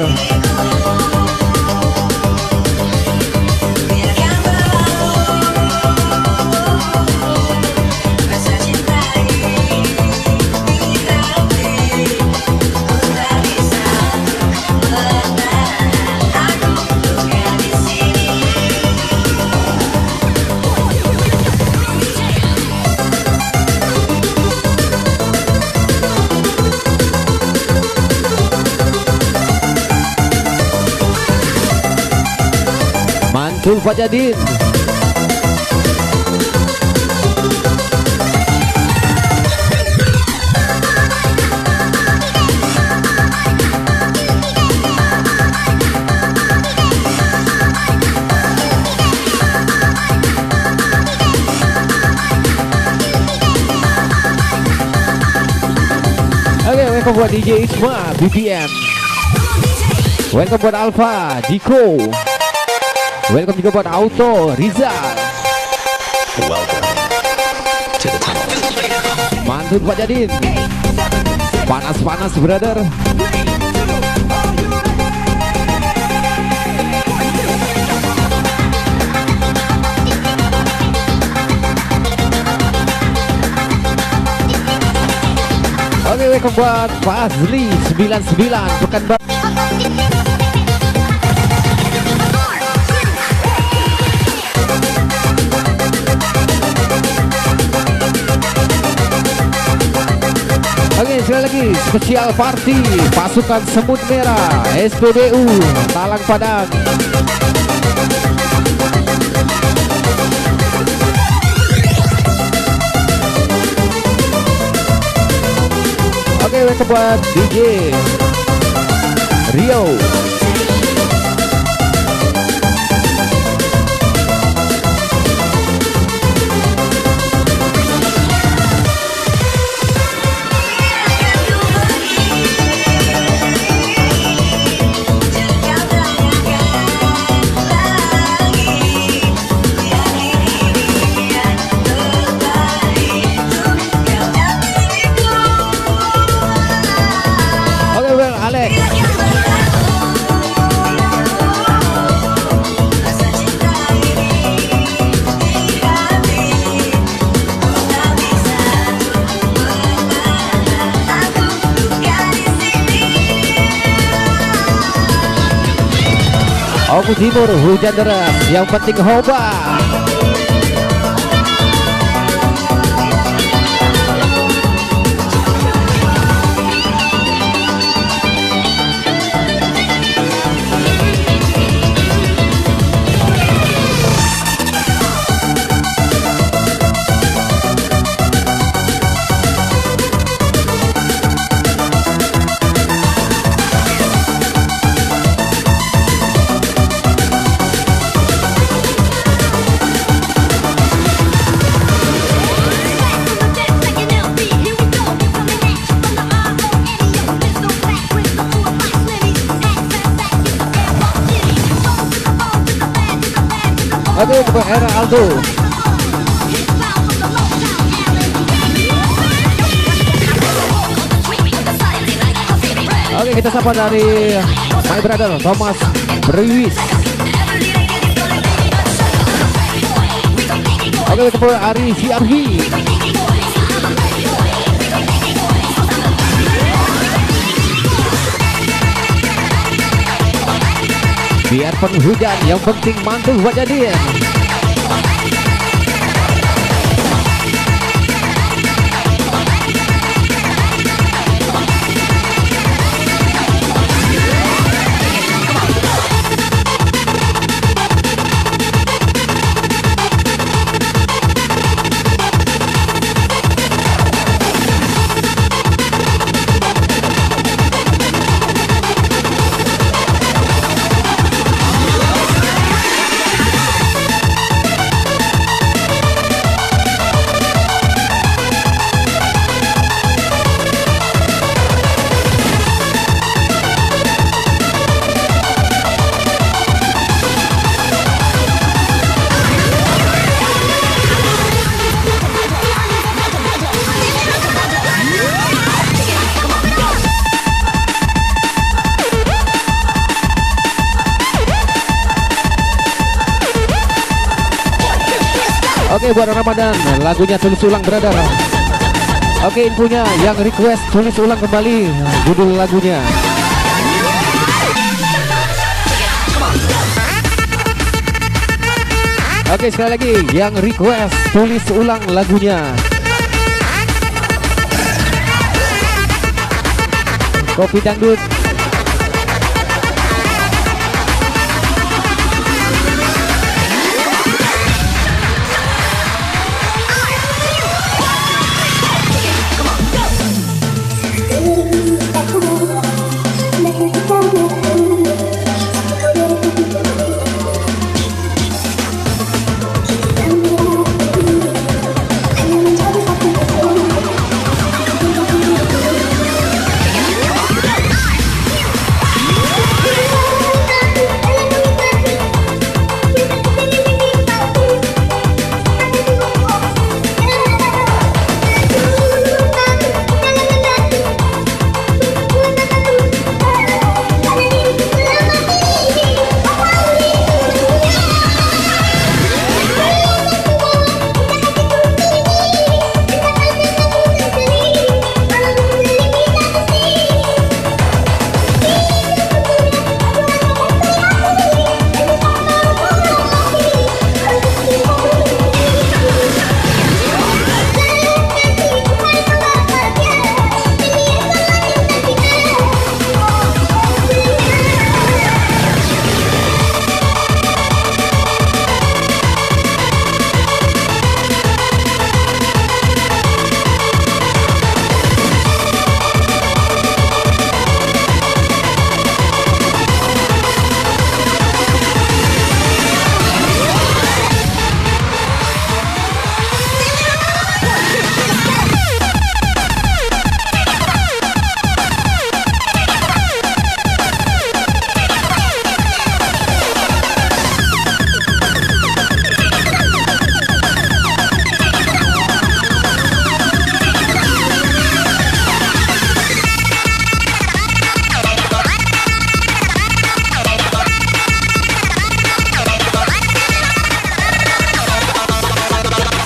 Mantul Pak Jadin. Oke, welcome buat DJ Isma BBM. Welcome buat Alfa Diko. Welcome juga buat Auto Rizal. Welcome to the tunnel. Mantul Pak Jadin. Panas-panas, brother. Oke, welcome buat Fazli 99 Pekanbaru. Oke, sekali lagi spesial party pasukan Semut Merah SPBU Talang Padang. Oke, welcome buat DJ Rio. Noel Alex. Rasa cinta ini di hati, tak bisa mengatakan aku duga di sini. Oku Timur hujan deras, yang penting hoba. Oke, ke era Aldo. Oke, kita sapa dari my brother Thomas Brewis. Oke, kita ke Ari Siarhi. Biarpun hujan, yang penting mantul buat jadian. Oke, buat Ramadan lagunya tulis ulang brother. Oke, infonya yang request tulis ulang kembali judul lagunya. Oke, sekali lagi yang request tulis ulang lagunya. Kopi dangdut.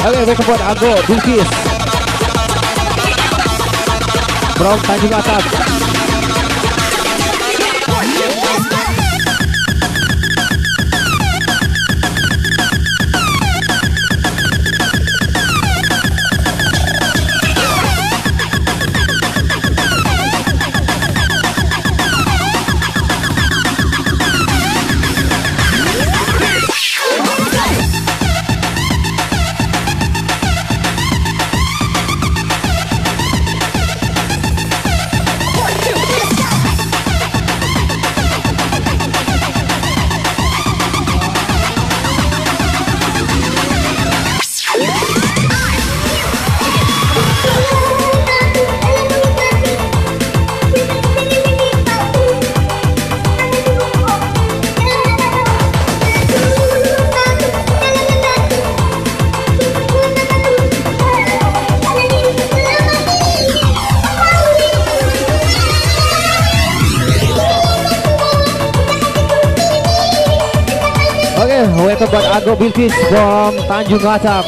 Oke, welcome buat Ago Bilkis from Tanjung Atap. Welcome buat Ago Bilkis from Tanjung Atap.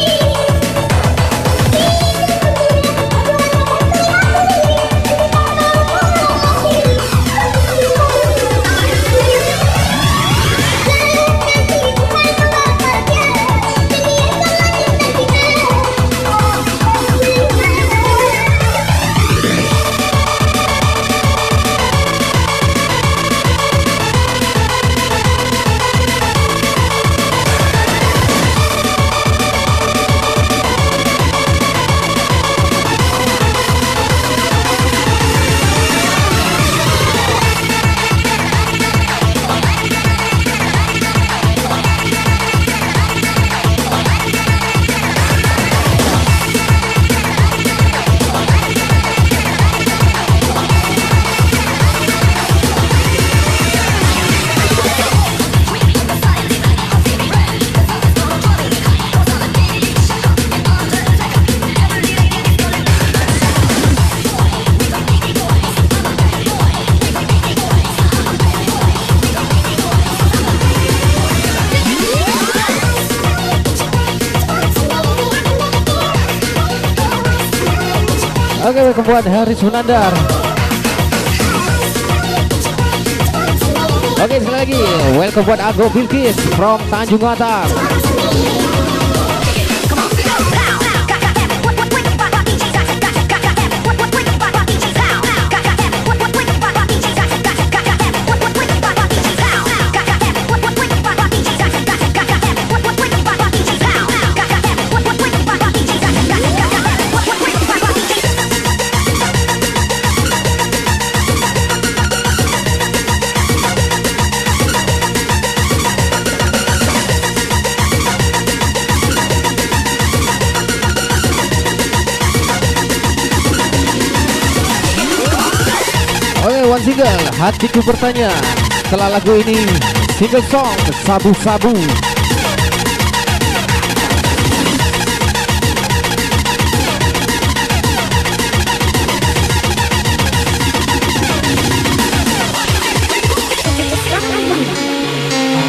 Oke, welcome buat Haris Munandar. Oke, sekali lagi welcome buat Ago Bilkis from Tanjung Atap. Oke, one single Hatiku Bertanya. Setelah lagu ini single song Sabu-Sabu.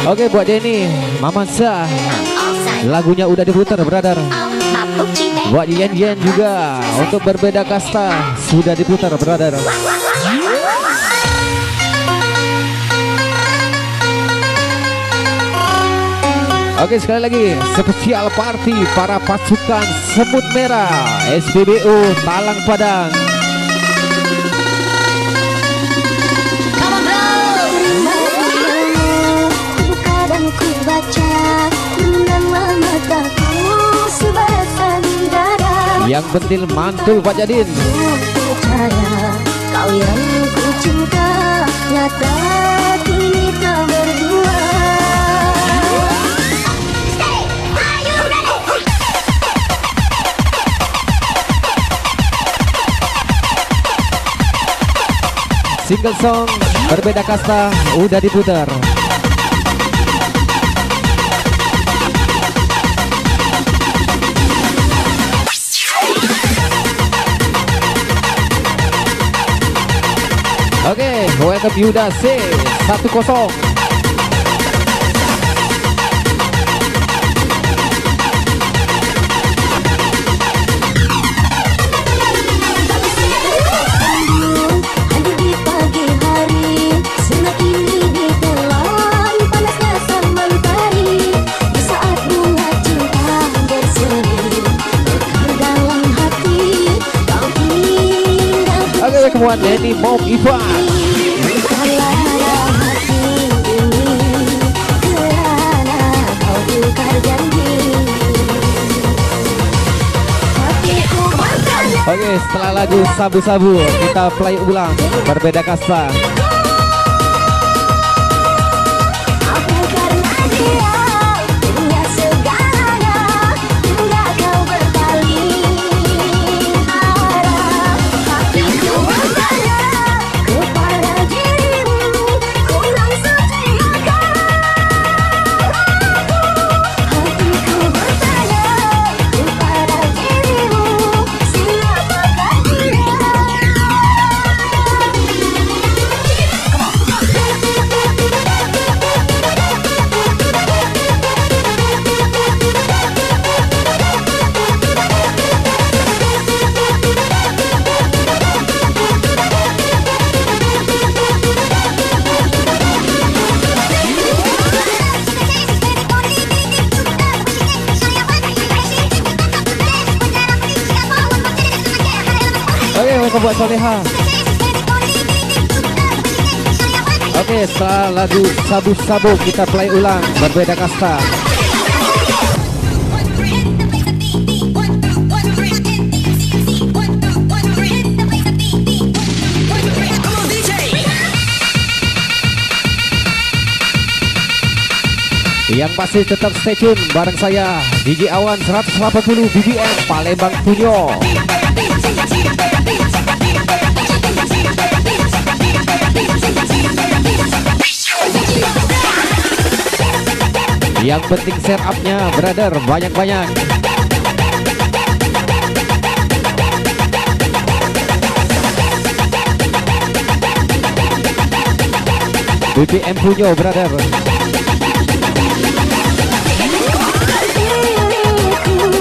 Oke, buat Denny Mamansa, lagunya udah diputar, brother. Buat Yen juga, untuk Berbeda Kasta sudah diputar, brother. Oke, sekali lagi spesial party para pasukan Semut Merah SPBU Talang Padang. Kadang ku baca nama mataku sebalasan dada. Yang penting mantul Pak Jadin. Percaya kau yang ku cinta, nyata kita berdua. Single song Berbeda Kasta udah diputar. Oke, welcome Yuda C10. semua Neni Mom Ivan. Bukanlah hati ini kerana kau ingkar janji. Hatiku bertanya. Oke, setelah lagu Sabu-Sabu kita play ulang Berbeda Kasta. Apa karena dia punya segalanya hingga kau berpaling arah. Hatiku bertanya kepada dirimu, kurang setiakah aku? Hatiku bertanya kepada dirimu, siapakah dia? Oke, welcome buat Soleha. Oke, setelah lagu Sabu-Sabu kita play ulang Berbeda Kasta. Yang pasti tetap stay tune bareng saya DJ Awan 180 BBM Palembang Punyo. Yang penting share up-nya brother banyak-banyak. BBM Punyo brother.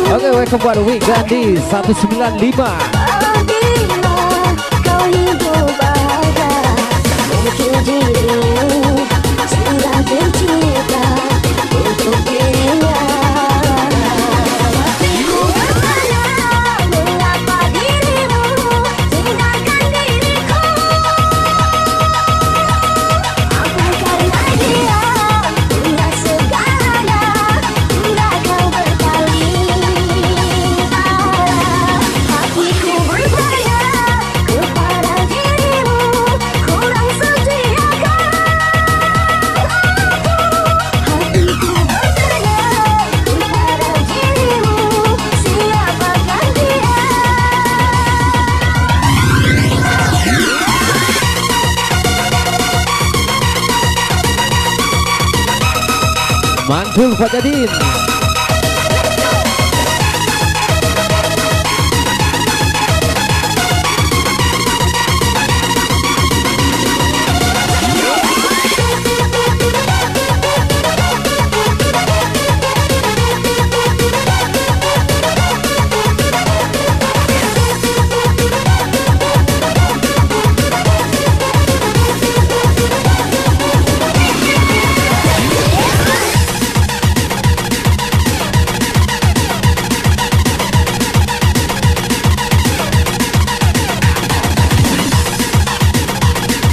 Oke, welcome buat Wik Gandhi 195. Bila kau hidup bahagia, mungkin dirimu sudah tercipta untuk dirinya. Hatiku bertanya, mengapa dirimu tinggalkan diriku? Apa karena dia punya segalanya hingga kau berpaling arah? Hatiku bertanya kepada dirimu, kurang setiakah aku? Hatiku bertanya kepada dirimu, siapakah dia? Mantul Pak Jadin.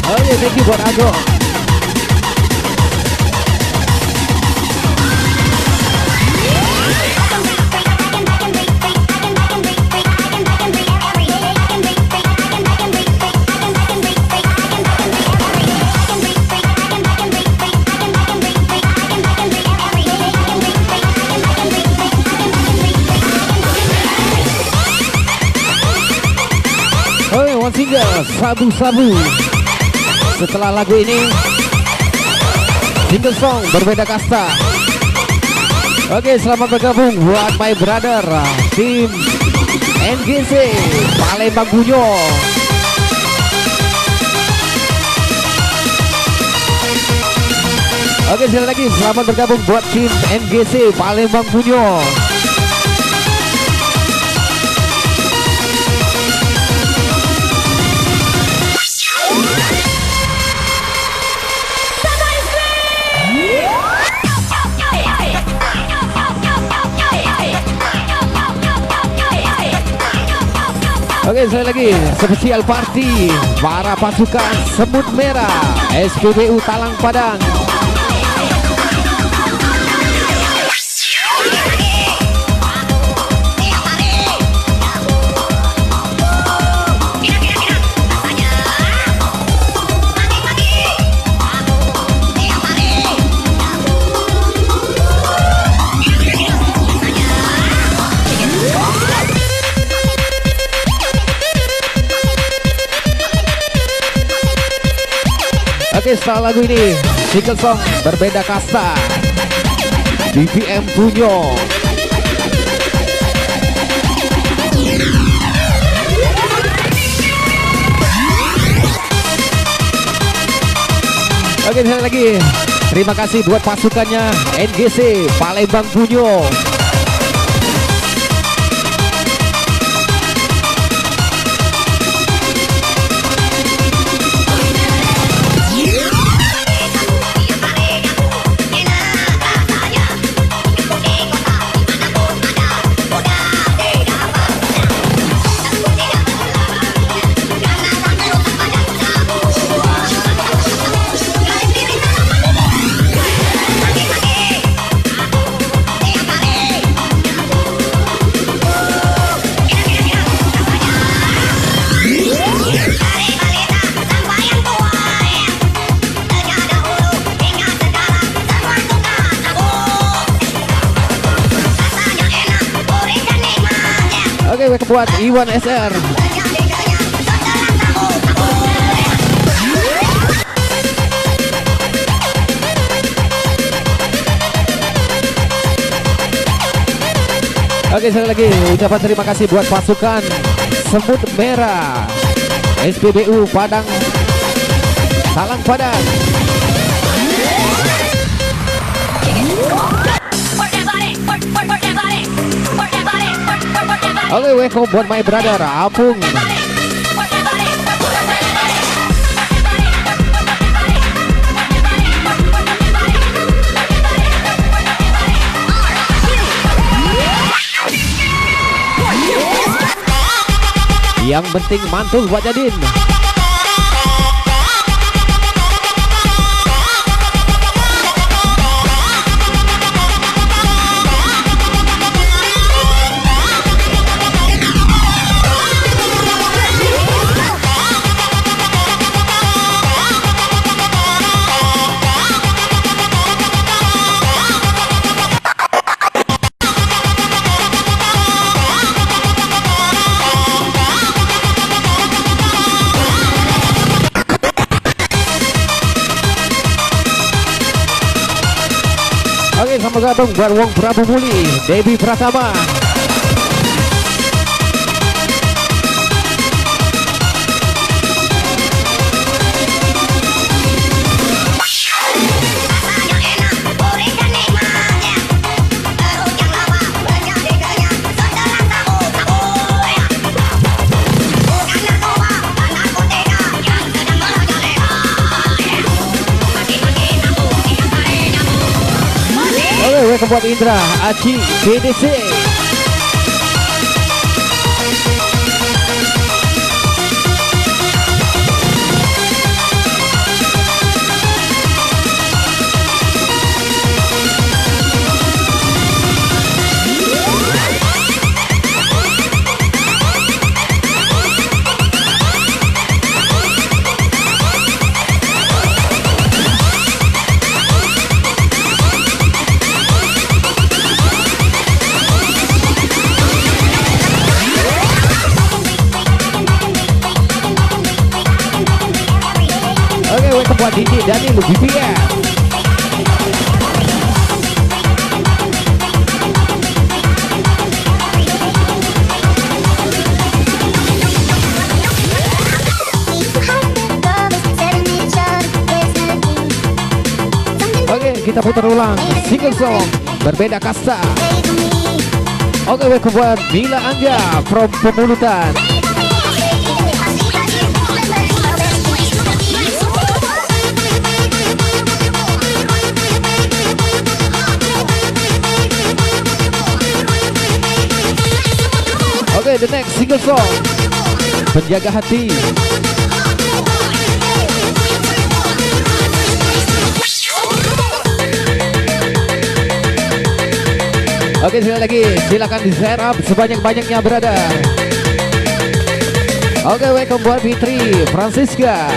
Oh iya, thank you buat Ago. Oh iya, one single Sabu-Sabu. Setelah lagu ini single song Berbeda Kasta. Oke, selamat bergabung buat my brother tim NGC Palembang Punyo. Oke, sekali lagi selamat bergabung buat tim NGC Palembang Punyo. Oke, sekali lagi spesial party para pasukan Semut Merah SPBU Talang Padang. Oke, setelah lagu ini single song berbeda kasta BPM Punyo. Oke, sekali lagi terima kasih buat pasukannya NGC Palembang Punyo. Oke, buat Iwan SR. Oke, sekali lagi ucapan terima kasih buat pasukan Semut Merah SPBU Padang Talang Padang. Oke, welcome buat my brother Apung. Yang penting mantul buat Jadin. Oke, sama gabung buat Wong Prabu Muli, Debbie Pratama. Welcome buat Indra, Aci, BDC. Welcome buat Didi Dani lu BPM. Oke, kita putar ulang single song berbeda kasta. Oke, welcome buat Bila Angga from Pemulutan. Okay, the next single song penjaga hati. Oke, sekali lagi silakan di share up sebanyak-banyaknya brother. Oke, welcome buat Fitri Francisca.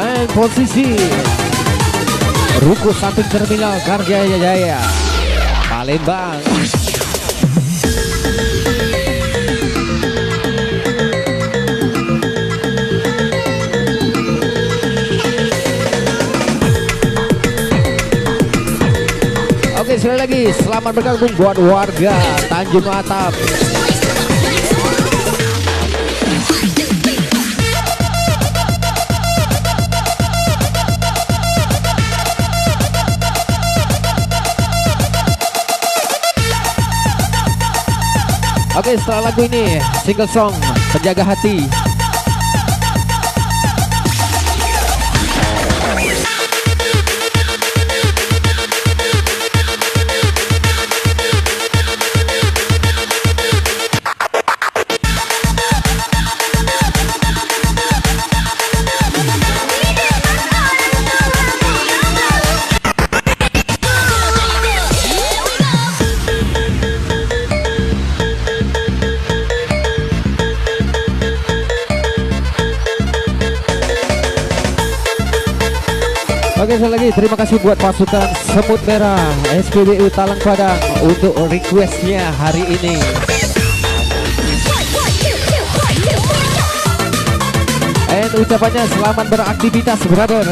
And posisi Ruko 1 Terminal Karjaya Jaya Palembang. Oke, sekali lagi selamat bergabung buat warga Tanjung Atap. Oke, setelah lagu ini single song Penjaga Hati. Oke, sekali lagi terima kasih buat pasukan Semut Merah SPBU Talang Padang untuk requestnya hari ini. And ucapannya selamat beraktivitas brother.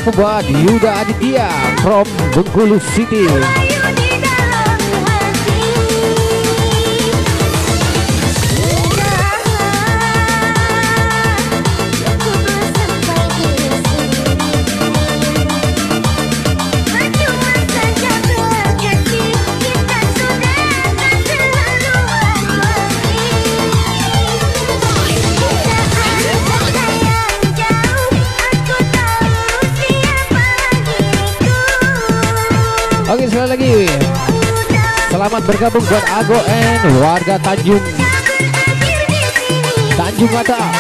Oke, buat Yuda Aditya from Bengkulu City. Oke, sekali lagi selamat bergabung buat Ago and warga Tanjung Atap.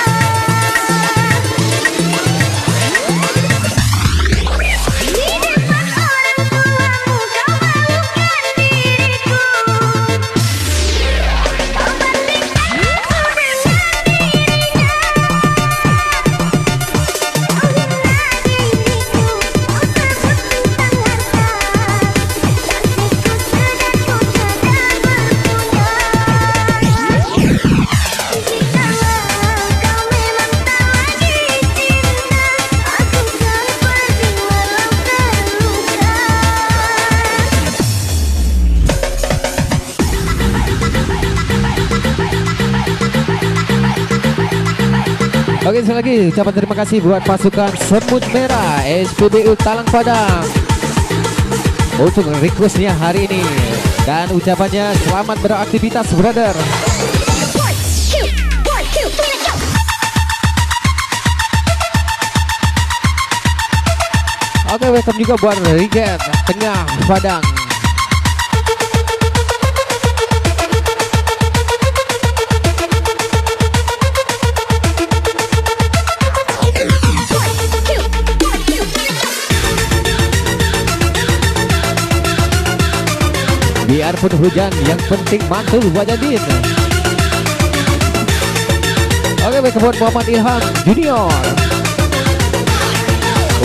Oke, sekali lagi ucapan terima kasih buat pasukan Semut Merah SPBU Talang Padang untuk requestnya hari ini. Dan ucapannya selamat beraktivitas brother. Oke, welcome juga buat Regen Tengah Padang. Biarpun hujan, yang penting mantul wajadin. Oke, welcome buat Muhammad Ilham Junior.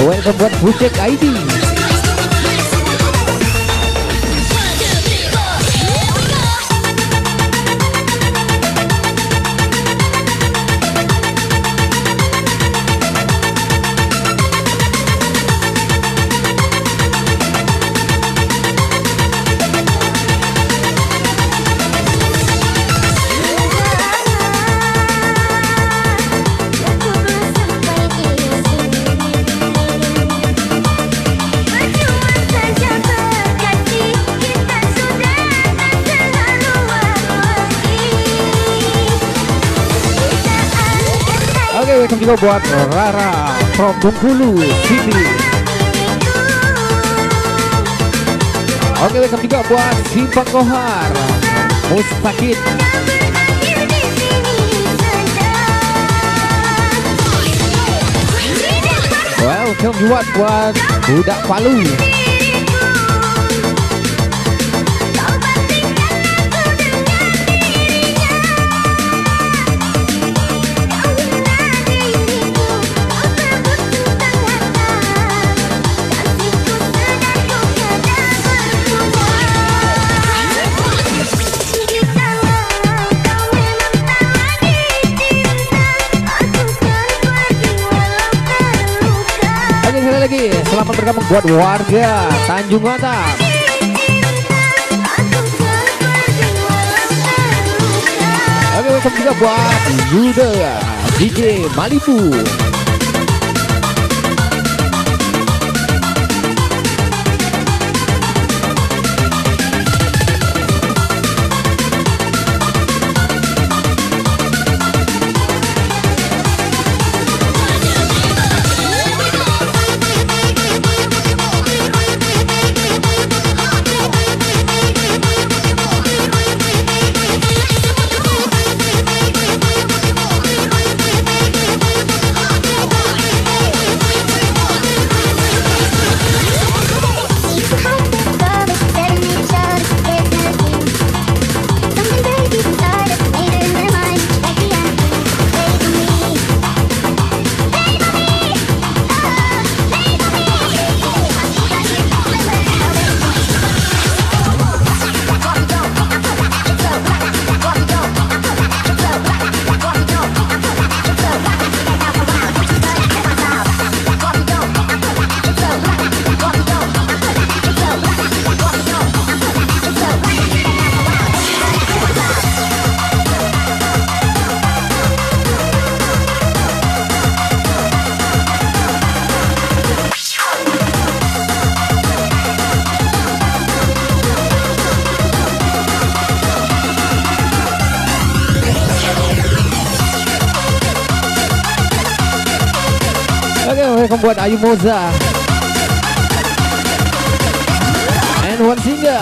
Welcome buat Bucek ID. welcome juga buat Rara from Bengkulu Sini. Oke, welcome juga buat Simpang Kohar Mustaqid. Welcome juga buat Budak Palu. Lagi selamat bergabung buat warga Tanjung Atap. Oke, welcome juga buat Yuda DJ Malibu. Welcome buat Ayu Moza and One Singa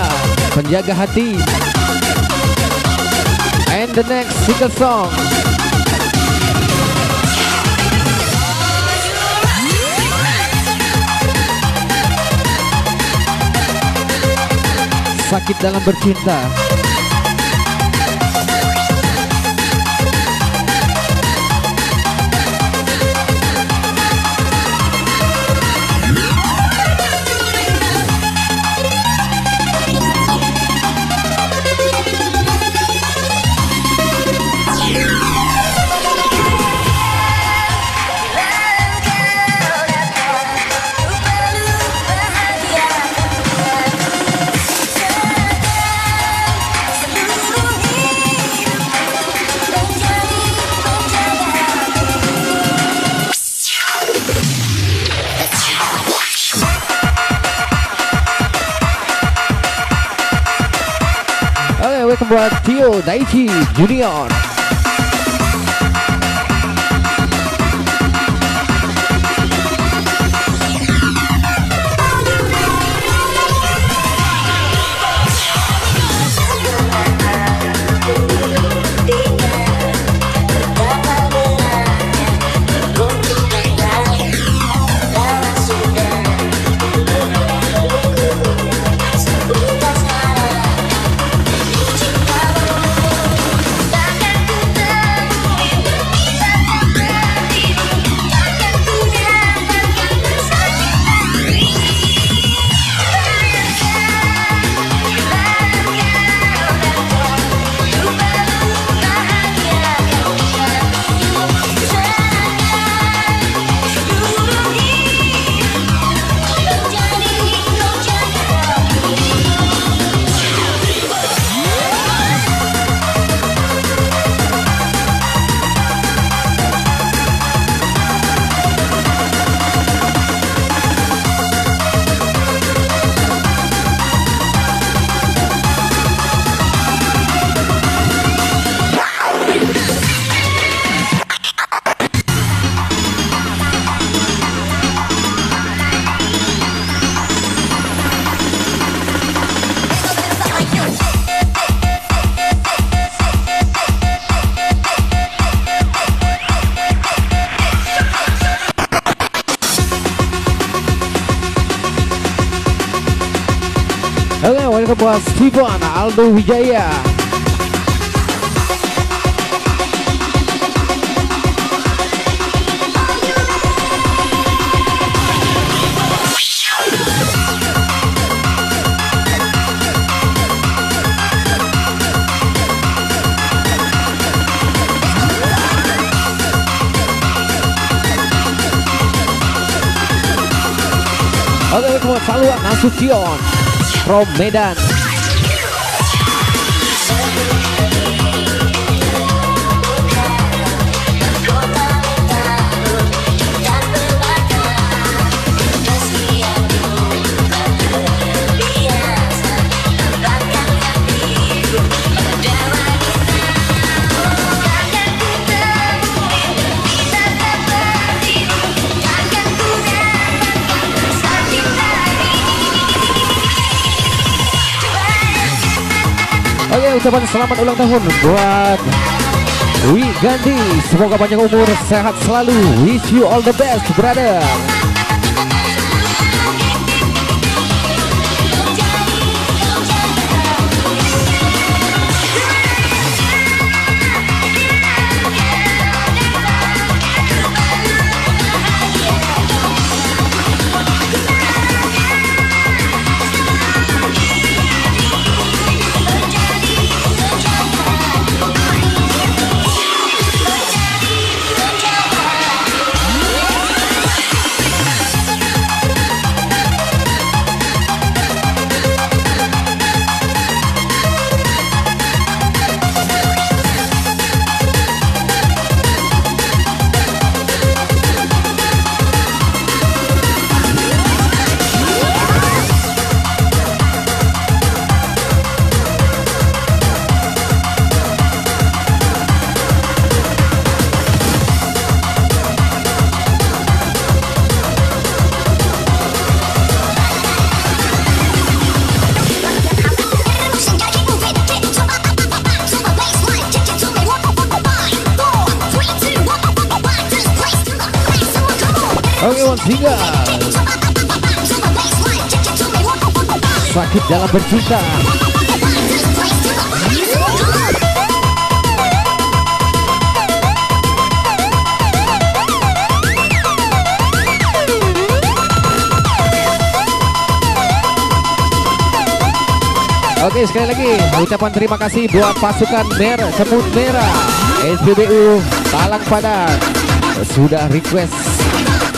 Penjaga Hati, and the next single song Sakit Dalam Bercinta. Welcome buat Tio Daichi Junior. Takkan Oke, welcome buat Steven Aldo Wijaya. Oke, welcome buat Saluan Nasution from Medan. Oke, ucapan selamat ulang tahun buat Wi Gandhi. Semoga panjang umur, sehat selalu. Wish you all the best, brother. Oke, once hingga sakit dalam bercinta. Oke, sekali lagi ucapan terima kasih buat pasukan Semut Merah SPBU Talang Padang sudah request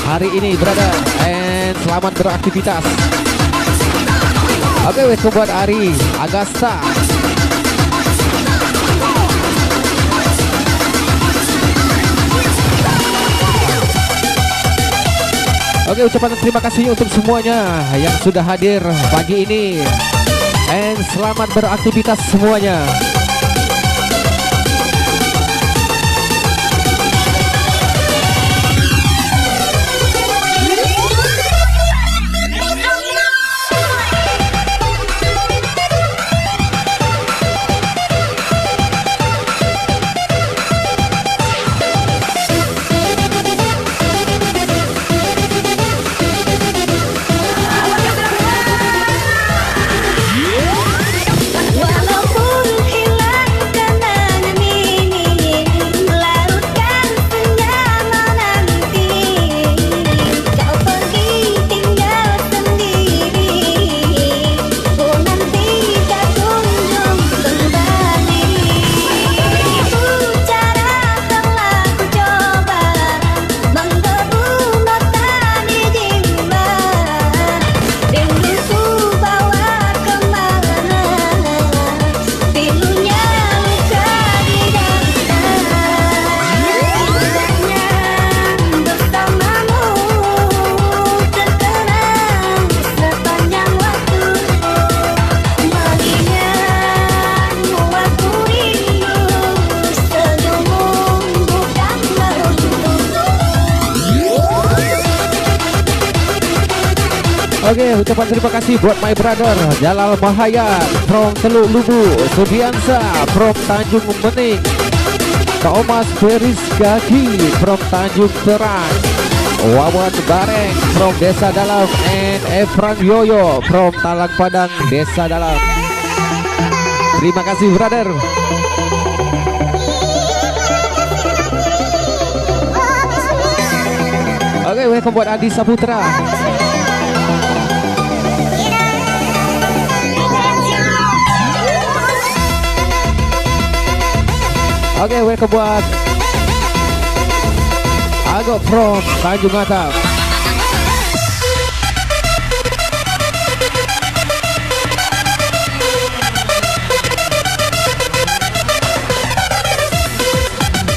hari ini, brother, and selamat beraktivitas. Oke, welcome buat Ari Agasta. Oke, ucapan terima kasih untuk semuanya yang sudah hadir pagi ini, and selamat beraktivitas semuanya. Oke, ucapan terima kasih buat my brother Jalal Mahayan from Teluk Lubu, Sudiansa from Tanjung Mening, Thomas Feris Gaki from Tanjung Terang, Wawan Bareng from Desa Dalam, and Efran Yoyo from Talang Padang, Desa Dalam. Terima kasih brother. Oke, welcome buat Adi Saputra. Oke, welcome buat Agok from Tanjung Atap.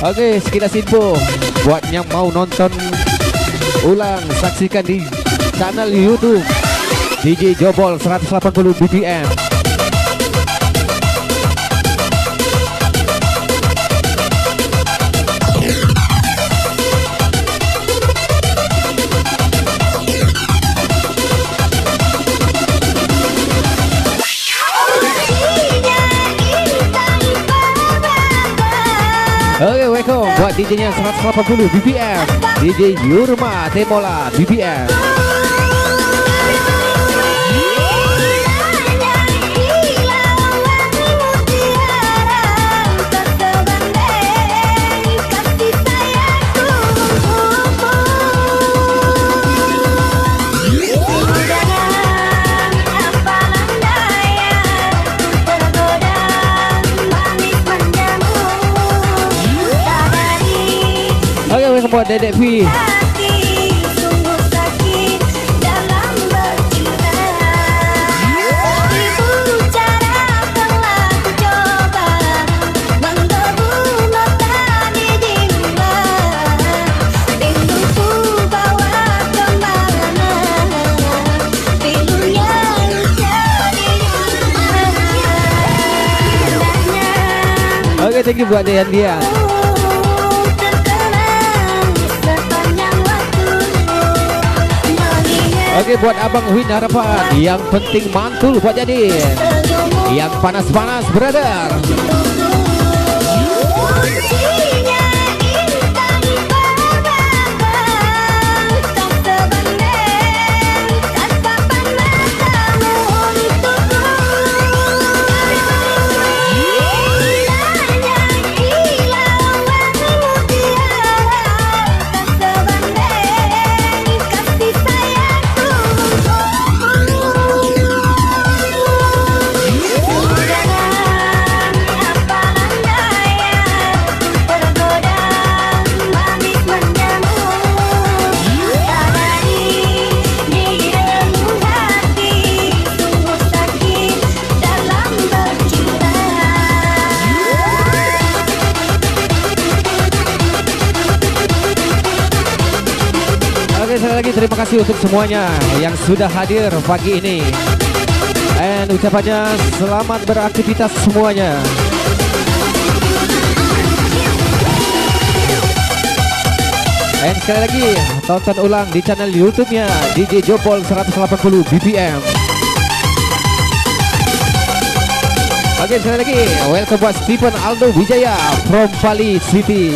Oke, sekilas info buat yang mau nonton ulang, saksikan di channel YouTube DJ Jobol 180 BPM. Oke, welcome buat DJ-nya 180 BPM, DJ Yurma Temola BPM. Oke, welcome buat Dedek V. Sungguh sakit dalam bercinta. Ribu cara telah ku coba menggebu mata di jiwa. Rinduku bawa kemana? Pilunya jadi indahnya. Oke, thank you buat Dian. Oke, buat Abang Win Harapan, yang penting mantul buat jadi. Yang panas-panas brother. Sekali lagi terima kasih untuk semuanya yang sudah hadir pagi ini. Dan ucapannya selamat beraktivitas semuanya. Dan sekali lagi tonton ulang di channel YouTube-nya DJ Jobol 180 BPM. Oke, sekali lagi welcome buat Stephen Aldo Wijaya from Bali City.